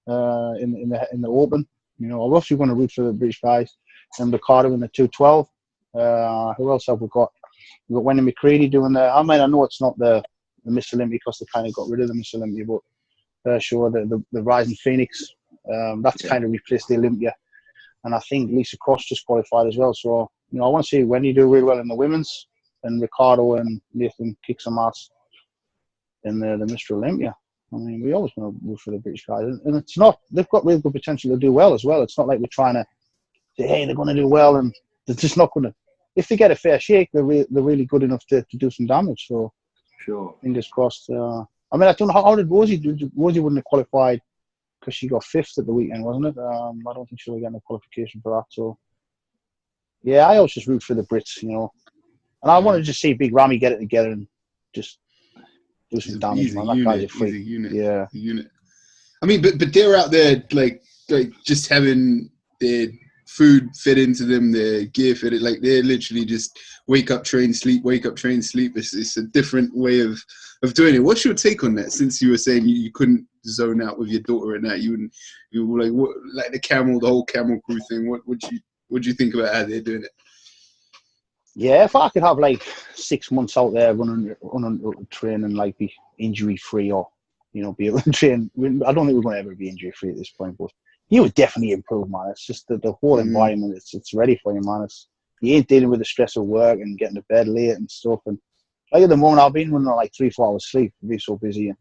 in the Open. You know, I'm obviously going to root for the British guys, and Ricardo in the 212. Who else have we got? We've got Wendy McCready doing the. I mean, I know it's not the Miss Olympia because they kind of got rid of the Miss Olympia, but sure, the Rising Phoenix. That's kind of replaced the Olympia, and I think Lisa Cross just qualified as well. So, you know, I want to see Wendy do really well in the women's, and Ricardo and Nathan kick some ass in the Mr. Olympia. I mean, we always want to root for the British guys, and it's not. They've got really good potential to do well as well. It's not like we're trying to say, hey, they're going to do well, and they're just not going to. If they get a fair shake, they're really good enough to do some damage. So, sure, fingers crossed. I mean, I don't know how did Rosie do. Rosie wouldn't have qualified because she got 5th at the weekend, wasn't it? I don't think she'll get a qualification for that. So, yeah, I always just root for the Brits, you know. And I want to just see Big Ramy get it together and just do some damage, man. That guy's a freak. Unit. I mean, but they're out there like just having their food fed into them, their gear fed it. Like they're literally just wake up, train, sleep, wake up, train, sleep. It's a different way of doing it. What's your take on that? Since you were saying you couldn't zone out with your daughter and that, you were like, what, like the whole camel crew thing. What do you think about how they're doing it? Yeah, if I could have like 6 months out there running training, like be injury free, or be able to train. I don't think we're going to ever be injury free at this point, but you would definitely improve, man. It's just the whole environment. It's ready for you, man. You ain't dealing with the stress of work and getting to bed late and stuff. And like at the moment, I've been running on like 3-4 hours sleep. I'd be so busy, and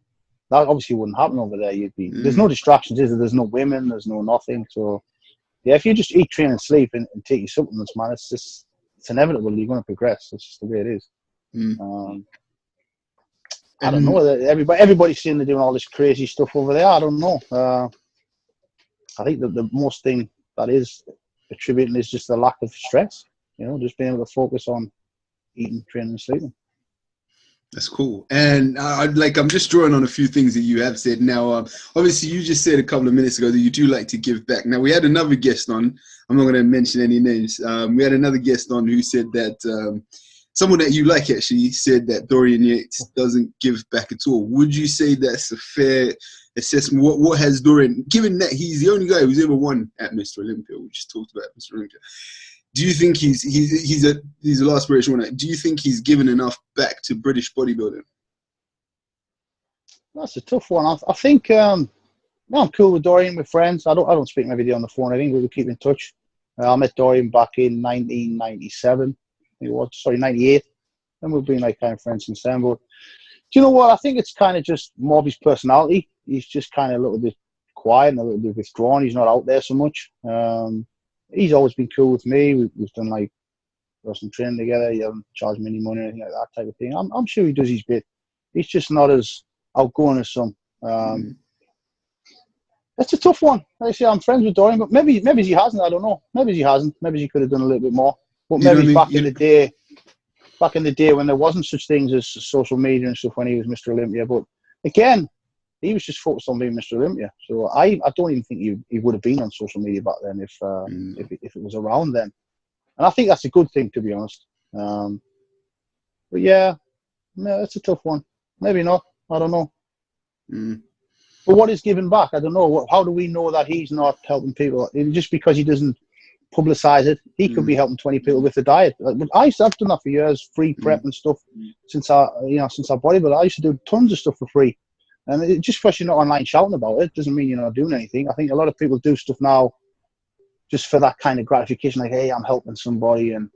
that obviously wouldn't happen over there. There's no distractions, is there? There's no women. There's no nothing. So yeah, if you just eat, train, and sleep, and take your supplements, man, it's inevitable. You're going to progress. It's just the way it is. I don't know. Everybody's saying they're doing all this crazy stuff over there. I don't know. I think that the most thing that is attributing is just the lack of stress. Just being able to focus on eating, training, and sleeping. That's cool. And I'm just drawing on a few things that you have said. Now, obviously, you just said a couple of minutes ago that you do like to give back. Now, we had another guest on. I'm not going to mention any names. We had another guest on who said that someone that you like actually said that Dorian Yates doesn't give back at all. Would you say that's a fair assessment? What has Dorian, given that he's the only guy who's ever won at Mr. Olympia, we just talked about Mr. Olympia, do you think he's a last aspiration winner? Do you think he's given enough back to British bodybuilding? That's a tough one. I think I'm cool with Dorian. We're friends. I don't speak every day on the phone. I think we keep in touch. I met Dorian back in 1997. It was 98, and we've been like kind of friends since then. But do you know what? I think it's kind of just more of his personality. He's just kind of a little bit quiet and a little bit withdrawn. He's not out there so much. He's always been cool with me. We've done like some training together. He hasn't charged me any money or anything like that type of thing. I'm sure he does his bit. He's just not as outgoing as some. It's a tough one. Like I say, I'm friends with Dorian, but maybe he hasn't. I don't know. Maybe he hasn't. Maybe he could have done a little bit more. But maybe back in the day when there wasn't such things as social media and stuff when he was Mr. Olympia. But again, he was just focused on being Mr. Olympia. So I don't even think he would have been on social media back then if it was around then. And I think that's a good thing, to be honest. But yeah, no, it's a tough one. Maybe not. I don't know. But what is giving back? I don't know. How do we know that he's not helping people? Just because he doesn't publicize it, he could be helping 20 people with the diet. I've done that for years, free prep and stuff. Since I bodybuilded, I used to do tons of stuff for free. And just because you're not online shouting about it doesn't mean you're not doing anything. I think a lot of people do stuff now just for that kind of gratification, like, hey, I'm helping somebody. And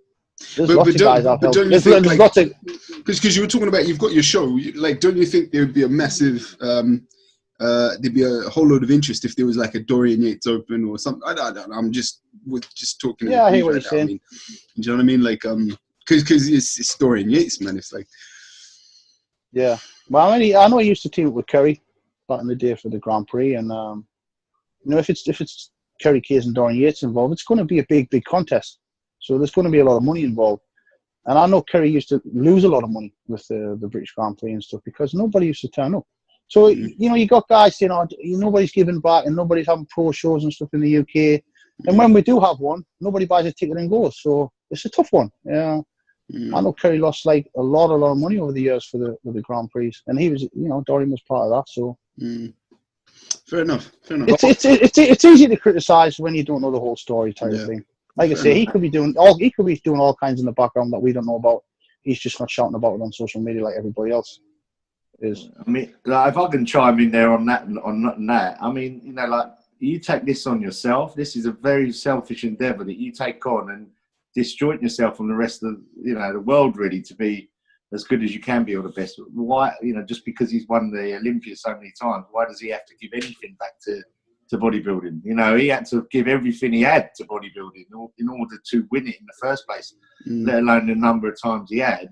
there's lots of guys I've helped. Because you were talking about, you've got your show. Like, don't you think there would be a massive, there'd be a whole load of interest if there was like a Dorian Yates Open or something? I don't know. I'm just talking. Yeah, I hear what you're saying. Do you know what I mean? Like, because it's Dorian Yates, man. It's like, yeah. Well, I know he used to team up with Kerry back in the day for the Grand Prix, and if it's Kerry Case and Dorian Yates involved, it's going to be a big big contest. So there's going to be a lot of money involved. And I know Kerry used to lose a lot of money with the British Grand Prix and stuff because nobody used to turn up. So you got guys saying, "Oh, nobody's giving back and nobody's having pro shows and stuff in the UK." And when we do have one, nobody buys a ticket and goes. So it's a tough one. Yeah. I know Kerry lost like a lot of money over the years for the Grand Prix, and he was, Dorian was part of that. So fair enough. It's easy to criticise when you don't know the whole story type of thing. Like I say, he could be doing all kinds in the background that we don't know about. He's just not shouting about it on social media like everybody else is. I mean, like, if I can chime in there on that, I mean, like, you take this on yourself. This is a very selfish endeavour that you take on and disjoint yourself from the rest of the world, really, to be as good as you can be or the best. Why, just because he's won the Olympia so many times, why does he have to give anything back to bodybuilding? He had to give everything he had to bodybuilding in order to win it in the first place, let alone the number of times he had.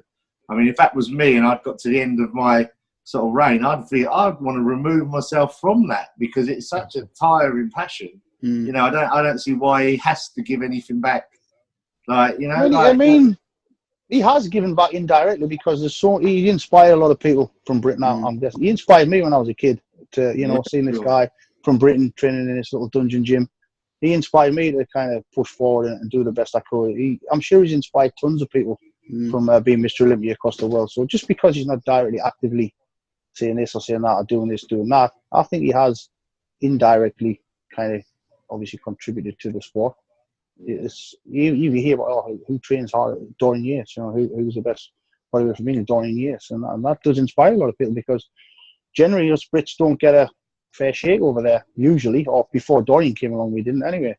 I mean, if that was me and I'd got to the end of my sort of reign, I'd want to remove myself from that because it's such a tiring passion. I don't see why he has to give anything back. I mean, he has given back indirectly because he inspired a lot of people from Britain. I'm guessing he inspired me when I was a kid to seeing this guy from Britain training in this little dungeon gym. He inspired me to kind of push forward and do the best I could. I'm sure he's inspired tons of people from being Mr. Olympia across the world. So just because he's not directly actively saying this or saying that or doing this, doing that, I think he has indirectly kind of obviously contributed to the sport. you hear about who trains hard, Dorian Yates, you know, who's the best bodybuilder for me, Dorian Yates, and that does inspire a lot of people because generally us Brits don't get a fair shake over there usually, or before Dorian came along we didn't anyway.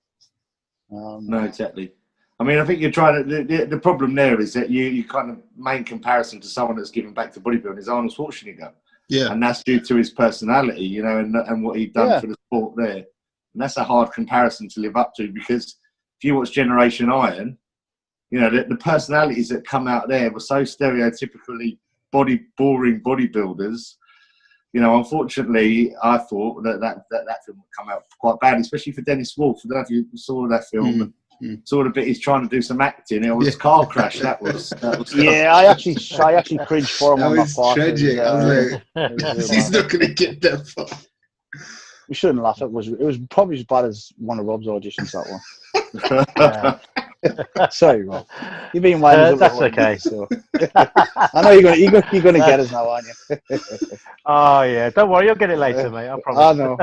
No, exactly. I mean, I think you're trying to. The problem there is that you kind of make comparison to someone that's given back to bodybuilding is Arnold Schwarzenegger. Yeah. And that's due to his personality, you know, and what he'd done for the sport there. And that's a hard comparison to live up to because if you watch Generation Iron, you know, the personalities that come out there were so stereotypically boring bodybuilders. You know, unfortunately, I thought that film would come out quite bad, especially for Dennis Wolf. I don't know if you saw that film. Saw the bit he's trying to do some acting. It was a car crash. That was yeah, I actually cringed for him. That on was that part. tragic. I was like, he's not going to get that far. We shouldn't laugh. It was probably as bad as one of Rob's auditions. That one. Sorry, Rob. You've been winding up. That's okay. So. I know you're gonna get us now, aren't you? Oh yeah, don't worry, you'll get it later, mate. I promise. I know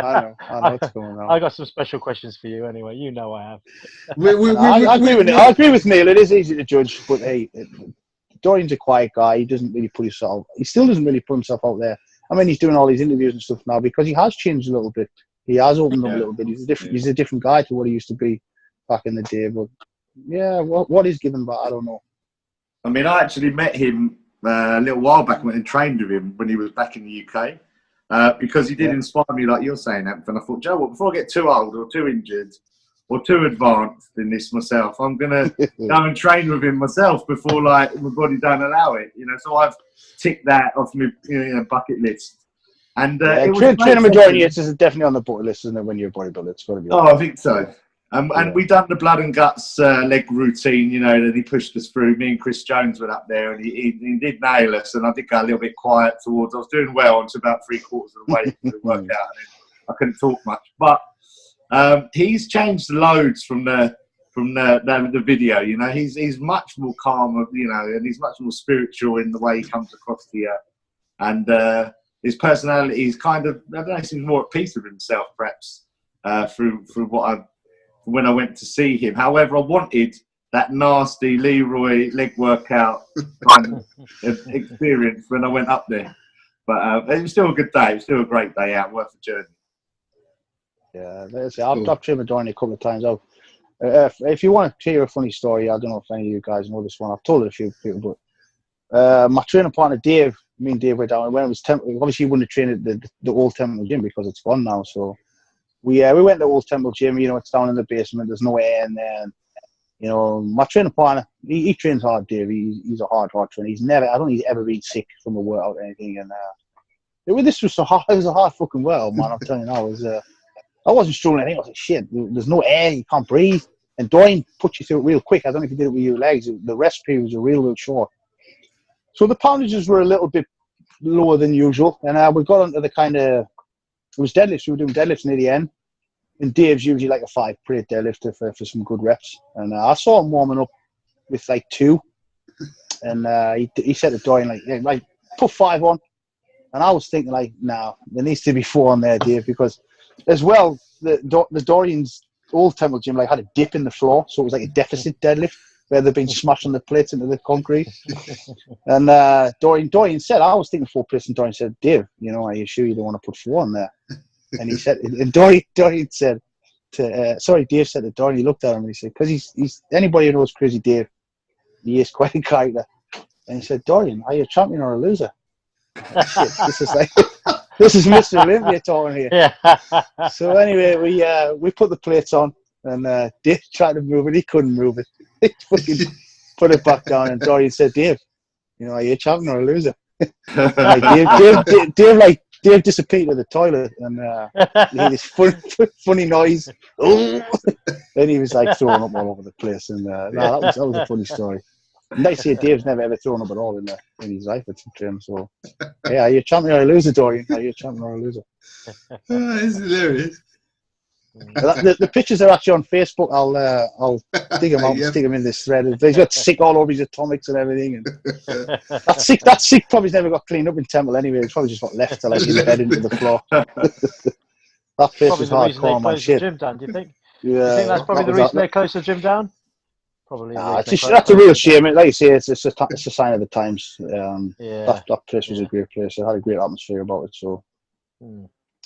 what's going on. I got some special questions for you anyway. You know I have. I agree with Neale. It is easy to judge, but hey, Dorian's a quiet guy. He doesn't really put himself. He still doesn't really put himself out there. I mean, he's doing all these interviews and stuff now because he has changed a little bit. He has opened up a little bit. He's a different guy to what he used to be back in the day. But yeah, what he's given back, I don't know. I mean, I actually met him a little while back. I went and trained with him when he was back in the UK because he did inspire me, like you're saying, Anth. And I thought, Joe, before I get too old or too injured or too advanced in this myself, I'm gonna go and train with him myself before like my body don't allow it. You know, so I've ticked that off my bucket list. And training majority is definitely on the bucket list, isn't it? When you're a bodybuilder, it's got to be. I think so. And we done the blood and guts leg routine, you know, that he pushed us through. Me and Chris Jones went up there, and he did nail us. And I did go a little bit quiet towards. I was doing well until about 3/4 of the way to the workout, and I couldn't talk much. But he's changed loads from the video. You know, he's much more calm, you know, and he's much more spiritual in the way he comes across to you. And his personality is kind of, I don't know, he seems more at peace with himself, perhaps, through when I went to see him. However, I wanted that nasty Leroy leg workout kind of experience when I went up there. But it was still a good day. It was still a great day out, worth the journey. Yeah, I've trained with Dorian a couple of times. If you want to hear a funny story, I don't know if any of you guys know this one. I've told it a few people, but my training partner Dave, me and Dave went down. And when it was obviously you wouldn't have trained at the old Temple gym because it's gone now. So we went to the old Temple gym. You know, it's down in the basement. There's no air in there. And, you know, my training partner, he trains hard, Dave. He's a hard trainer. I don't think he's ever been sick from a workout or anything. And this was so hard. It was a hard fucking workout, man. I'm telling you now. I wasn't struggling anything. I was like, shit, there's no air. You can't breathe. And Dorian puts you through it real quick. I don't know if you did it with your legs. The rest periods are real short. So the poundages were a little bit lower than usual. And we got onto the kind of, it was deadlifts. We were doing deadlifts near the end. And Dave's usually like a 5-plate deadlifter for some good reps. And I saw him warming up with like 2. And he said to Dorian, like, put 5 on. And I was thinking, like, nah, there needs to be 4 on there, Dave, because as well, the Dorian's old Temple gym like had a dip in the floor, so it was like a deficit deadlift where they've been smashing the plates into the concrete. And Dorian said, I was thinking 4 plates, and Dorian said, Dave, you know, are you sure you don't want to put 4 on there? And he said, and Dorian said Dave said to Dorian, he looked at him and he said, because he's anybody who knows Crazy Dave, he is quite a character. And he said, Dorian, are you a champion or a loser? Shit, this is Mr. Olympia talking here. Yeah. So anyway, we put the plates on, and Dave tried to move it. He couldn't move it. He fucking put it back down, and Dorian said, Dave, you know, are you a champion or a loser? Dave disappeared to the toilet, and he had this funny noise. Oh! Then he was like throwing up all over the place, and that was a funny story. Nice to see Dave's never ever thrown up at all in his life at some gym. So, yeah, are you a champion or a loser, Dorian? Are you a champion or a loser? It's hilarious. The pictures are actually on Facebook. I'll dig them out and stick them in this thread. He's got sick all over his atomics and everything. And that sick probably never got cleaned up in Temple anyway. It's probably just got left to like his head into the floor. That place was hardcore, man. Shit. Gym, Dan, do you think? You think that's probably the reason they closed the gym down? Probably. That's a real shame. Like you say, it's a sign of the times. Yeah. That place was a great place. It had a great atmosphere about it. So.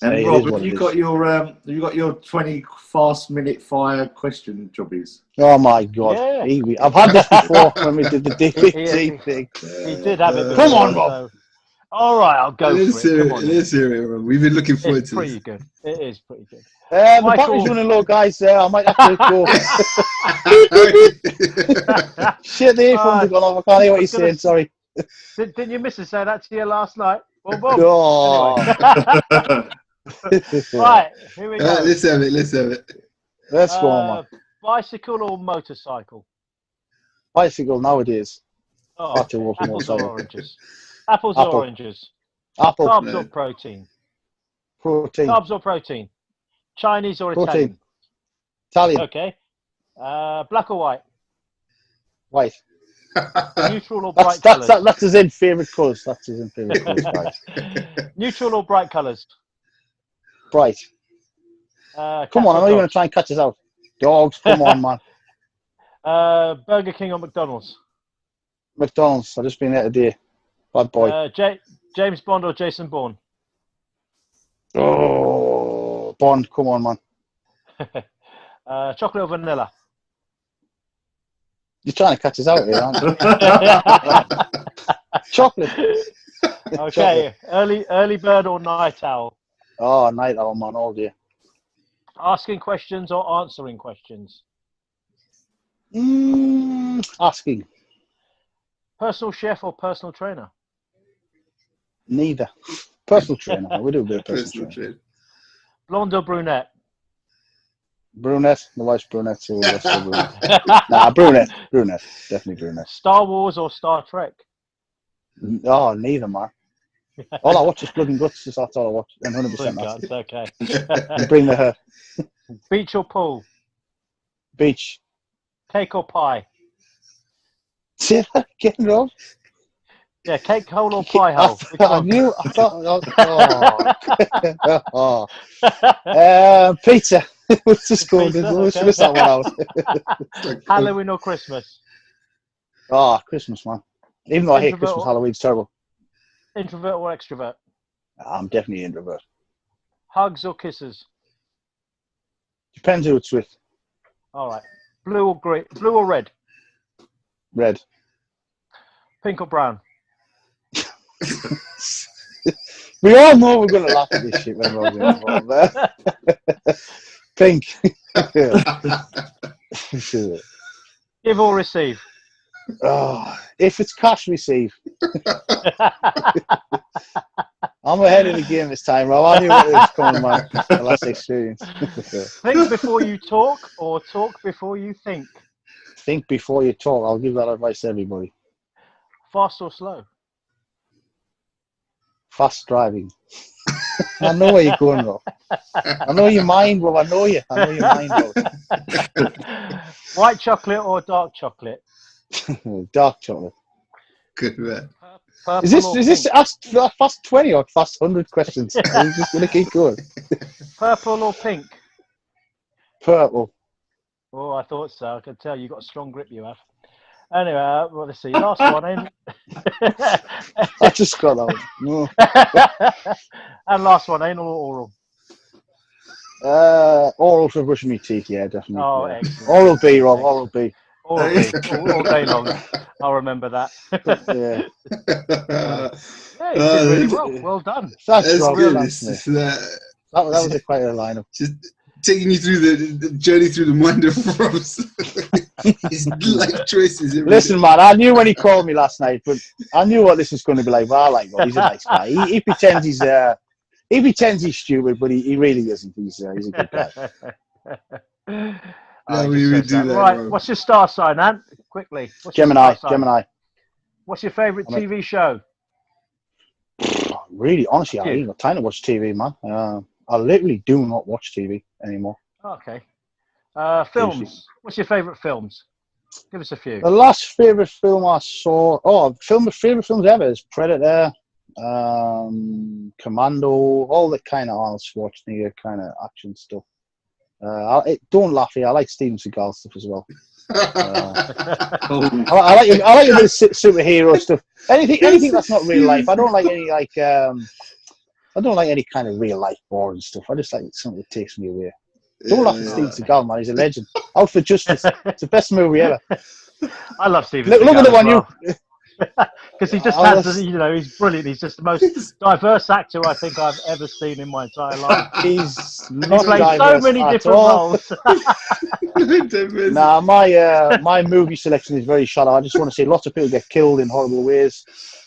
And Rob, have you got your 20 fast-minute fire question jobbies? Oh my God! Yeah. I've had this before when we did the DVT thing. He did have it. Come on, Rob. All right, I'll go for it. Come on. Let's hear it, Rob. We've been looking forward to pretty this. good. It is pretty good. The battery's running low, guys. I might have to go. Shit, the earphones have gone off. I can't hear what you're saying. Sorry. Didn't your missus say that to you last night? Well, Bob. Oh. Anyway. Right, here we go. Let's have it. Let's go on, man. Bicycle or motorcycle? Bicycle nowadays. Oh, apples or oranges? Apples or oranges? Apple. Carbs or protein? Protein. Carbs or protein? Chinese or Protein. Italian? Italian. Okay. Black or white? White. Neutral or bright colours? That's his in favourite colours. That's his in favourite colours, guys. Neutral or bright colours? Bright. Come on, I'm not even going to try and catch us out. Dogs, come on, man. Burger King or McDonald's? McDonald's. I've just been there today. Bad boy. James Bond or Jason Bourne? Oh, Bond, come on, man. Chocolate or vanilla? You're trying to catch us out here, aren't you? Chocolate. Okay. Chocolate. Early bird or night owl? Oh, night owl, man, all day. Asking questions or answering questions? Asking. Personal chef or personal trainer? Neither. Personal trainer. We do a bit of personal trainer. Blonde or brunette? Brunette. The wife's brunette, so let's go brunette. Nah, brunette. Brunette. Definitely brunette. Star Wars or Star Trek? Oh, neither, man. All I watch is Blood and Guts. That's all I watch. And 100% That's okay. You bring the hair. Beach or pool? Beach. Cake or pie? Say that again, Rob. Yeah, cake hole or pie hole? Pizza. What's the score? Let's miss that one out. Halloween or Christmas? Oh, Christmas, man. Even though I hate Christmas, Halloween's terrible. Introvert or extrovert? I'm definitely introvert. Hugs or kisses? Depends who it's with. All right. Blue or green? Blue or red? Red. Pink or brown? We all know we're going to laugh at this shit when we're involved. Pink. Give or receive? Oh, if it's cash, receive. I'm ahead of the game this time, Rob. I knew what was coming, man. The last experience. Think before you talk or talk before you think? Think before you talk. I'll give that advice to everybody. Fast or slow? Fast driving. I know where you're going, Rob. I know your mind, Rob. I know you. I know your mind, Rob. White chocolate or dark chocolate? Dark chocolate. Good man. Is this fast 20 or fast 100 questions? I'm just going to keep going. Purple or pink? Purple. Oh, I thought so. I could tell you got a strong grip you have. Anyway, well, let's see. Last one in. I just got that one. No. And last one, anal or oral? Oral for brushing my teeth, yeah, definitely. Oh, yeah. excellent. Oral B, Rob, oral B. Oral B, all day long. I'll remember that. Yeah. Yeah, you did really well. Well done. That's good. That was quite a lineup. Just taking you through the journey through the mind of Rob's his life choices. Listen, man, I knew when he called me last night, but I knew what this was going to be like. But I like him. He's a nice guy. He pretends he's stupid, but he really isn't. He's a good guy. We do that, right, bro. what's your star sign, Anth? Quickly. Gemini. Gemini. What's your favourite TV show? Really, honestly, I ain't got time to watch TV, man. I literally do not watch TV anymore. Okay. Films. What's your favourite films? Give us a few. The last favourite film I saw, favourite films ever is Predator, Commando, all the kind of Arnold Schwarzenegger kind of action stuff. Don't laugh here. I like Steven Seagal stuff as well. I like a bit of superhero stuff. Anything that's not real life. I don't like any I don't like any kind of real life boring stuff. I just like something that takes me away. Don't laugh at Steven Seagal, man. He's a legend. Out for Justice. It's the best movie ever. I love Steven Look Seagal at the one well. Because he just has, he's brilliant. He's just the most diverse actor I think I've ever seen in my entire life. He's Played so many different roles. Nah, my movie selection is very shallow. I just want to see lots of people get killed in horrible ways.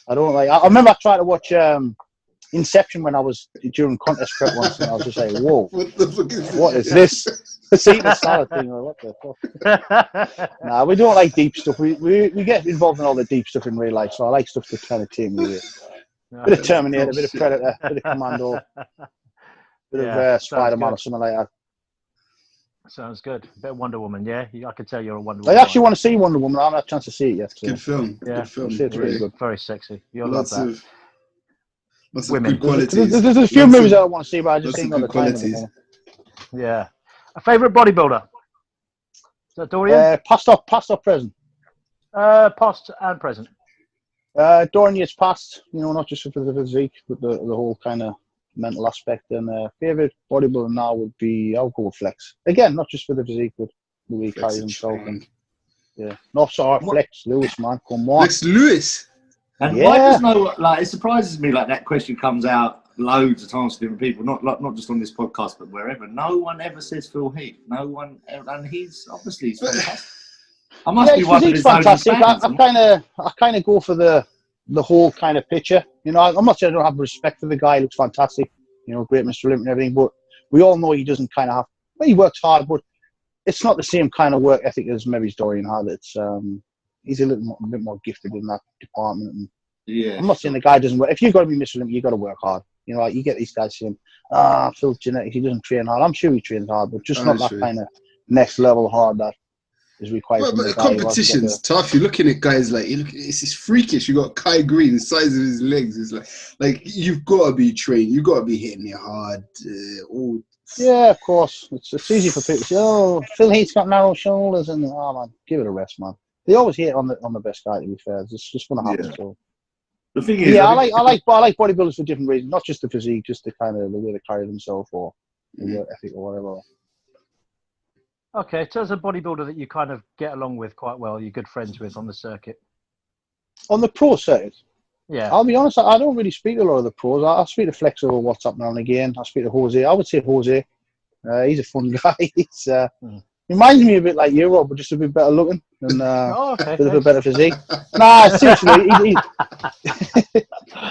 I don't like. I remember I tried to watch Inception when I was during contest prep once, and I was just like, "Whoa, what is this? It's eating a salad thing, or what the fuck?" Nah, we don't like deep stuff. We get involved in all the deep stuff in real life, so I like stuff to kind of take me away. Bit of Terminator, bit of Predator, bit of Commando, bit of Spider-Man or something like that. Sounds good. A bit of Wonder Woman, yeah. I could tell you're a Wonder Woman. I actually want to see Wonder Woman. I haven't had a chance to see it yet. So. Good film. Yeah, good film. It's really good. Very sexy. You'll love that. Lots Women. of good qualities. There's a few movies that I want to see, but I just ain't got the time. Yeah. A favourite bodybuilder? Is that Dorian? Past or present? Past and present. Dorian Yates past, not just for the physique, but the whole kind of mental aspect. And favourite bodybuilder now would be, I'll go with Flex. Again, not just for the physique, but the way he carries himself. And, yeah. No, sorry, Flex Lewis, man. Come on. Flex Lewis? And why does it surprises me like that question comes out loads of times to different people, not just on this podcast, but wherever. No one ever says Phil Heath. No one, and he's fantastic. I must be one of his fantastic. I kind of go for the whole kind of picture. I'm not saying I don't have respect for the guy. He looks fantastic. Great Mr. Olympic and everything, but we all know he doesn't kind of have. Well, he works hard, but it's not the same kind of work ethic as maybe Dorian had. It's he's a bit more gifted in that department. And yeah, I'm not saying the guy doesn't work. If you've got to be Mr. Olympic, you've got to work hard. Like you get these guys saying, Phil's genetic, he doesn't train hard. I'm sure he trains hard, but just not that kind of next level hard that is required. But the competition's tough. You're looking at guys like, it's just freakish. You got Kai Green, the size of his legs is like you've got to be trained. You've got to be hitting it hard. Yeah, of course. It's easy for people to say, "Oh, Phil Heath's got narrow shoulders," and man, give it a rest, man. They always hit on the best guy. To be fair, it's just going to happen. Yeah. So. The thing is, I like bodybuilders for different reasons, not just the physique, just the kind of the way they carry themselves or the work ethic or whatever. Okay, so as a bodybuilder that you kind of get along with quite well, you're good friends with on the circuit. On the pro circuit? Yeah. I'll be honest, I don't really speak to a lot of the pros. I speak to Flex over WhatsApp now and again. I speak to Jose. I would say Jose. He's a fun guy. He's reminds me a bit like you, Rob, but just a bit better looking and a bit better physique. Nah, seriously,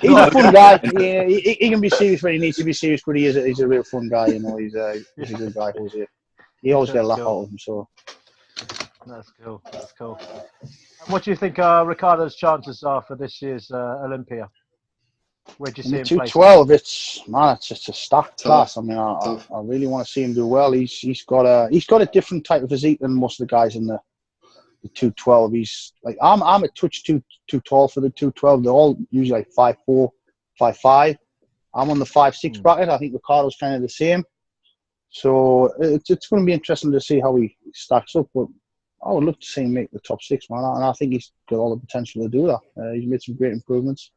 he's a fun guy. He can be serious when he needs to be serious, but he's a real fun guy. He's a good guy, Jose. You always get a laugh out of him. So that's cool. That's cool. And what do you think Ricardo's chances are for this year's Olympia? Where do you see him 212? It's a stacked class. I mean, I really want to see him do well. He's got a different type of physique than most of the guys in the 212. He's like I'm a touch too tall for the 212. They're all usually like 5'4", 5'5". I'm on the 5'6" bracket. I think Ricardo's kind of the same. So it's going to be interesting to see how he stacks up. But I would love to see him make the top 6, man. And I think he's got all the potential to do that. He's made some great improvements.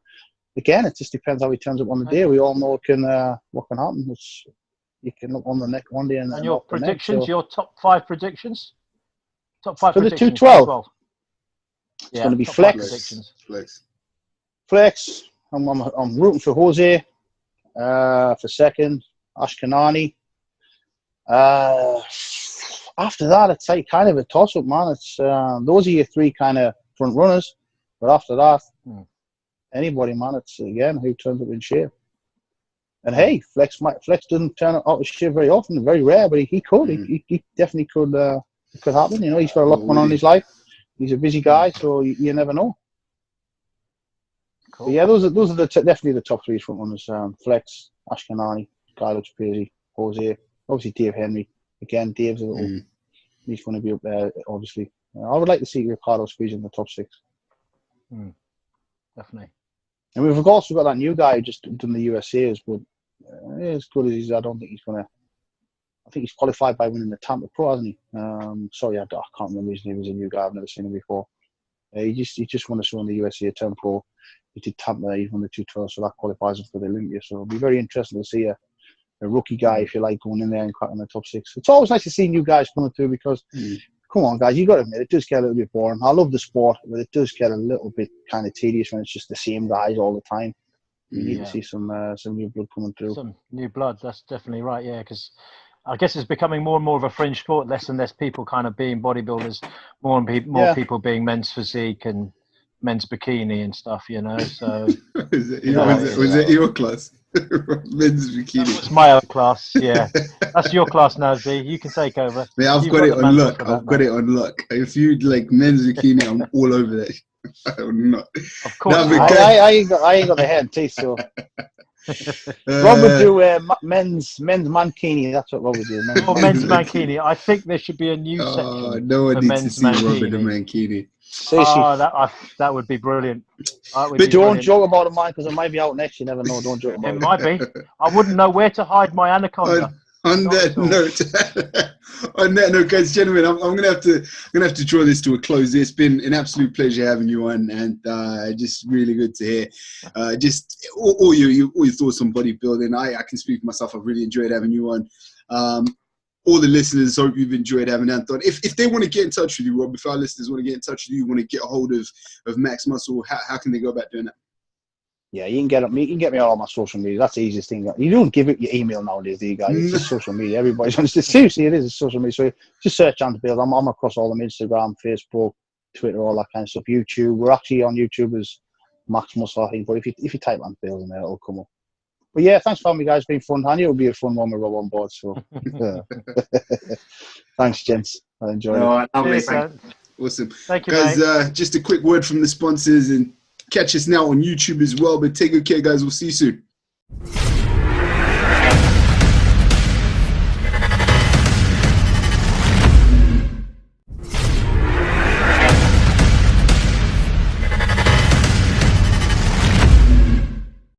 Again, it just depends how he turns up on the day. We all know what can happen. You can look on the neck one day and your predictions, your top 5 predictions? Top 5 for the predictions 212. It's going to be Flex. I'm rooting for Jose for second. Ashkenani. After that, it's like kind of a toss-up, man. It's those are your 3 kind of front runners, but after that, anybody, man. It's again who turns up in shape. And hey, Flex doesn't turn out of shape very often, very rare, but he could. He definitely could. It could happen. He's got a lot going on in his life. He's a busy guy, so you never know. Cool. But yeah, those are definitely the top 3 front runners. Flex, Ashkenani, guy looks crazy. Jose, obviously Dave Henry. Again, Dave's a little. He's going to be up there, obviously. I would like to see Ricardo squeeze in the top 6. Definitely. And we've also got that new guy who just done the USA's, but as good as he is, I don't think I think he's qualified by winning the Tampa Pro, hasn't he? Sorry, I can't remember his name. He's a new guy. I've never seen him before. He just won a show in the USA 10 Pro. He did Tampa. He won the 212, so that qualifies him for the Olympia. So it'll be very interesting to see a rookie guy, if you like, going in there and cracking the top 6. It's always nice to see new guys coming through because, come on, guys, you got to admit, it does get a little bit boring. I love the sport, but it does get a little bit kind of tedious when it's just the same guys all the time. You need to see some new blood coming through. Some new blood, that's definitely right, yeah, because I guess it's becoming more and more of a fringe sport, less and less people kind of being bodybuilders, more people being men's physique and men's bikini and stuff, you know, so... Was it your class? Men's bikini. That's my own class, yeah. That's your class now, Z. You can take over. Yeah, I've got it on lock. I've got it on lock. If you like men's bikini, I'm all over that. I'm not. Of course. I ain't got the head teeth, so... Rob would do men's mankini. That's what Rob would do. Men's mankini. I think there should be a new section. No one for needs men's to see Rob in the mankini. That would be brilliant. But don't joke about it, man, because it might be out next. You never know. Don't joke about it. It might be. I wouldn't know where to hide my anaconda. On that note, guys, gentlemen, I'm gonna have to draw this to a close. It's been an absolute pleasure having you on, and just really good to hear just all your thoughts on bodybuilding. I can speak for myself. I've really enjoyed having you on. All the listeners, hope you've enjoyed having Anth on. If they want to get in touch with you, Rob, if our listeners want to get in touch with you, want to get a hold of Max Muscle, how can they go about doing that? Yeah, you can get me on all my social media. That's the easiest thing. You don't give it your email nowadays, do you guys? It's just social media. Everybody's on it. Seriously, it is. It's social media. So just search Anth Build. I'm across all of them: Instagram, Facebook, Twitter, all that kind of stuff. YouTube. We're actually on YouTube as Max Muscle, I think. But if you type Anth Build in there, it'll come up. But yeah, thanks for having me, guys. It's been fun. I knew it would be a fun one with Rob on board. So thanks, gents. I enjoyed it. Awesome. Thank you, guys. mate. Just a quick word from the sponsors, and catch us now on YouTube as well. But take good care, guys. We'll see you soon.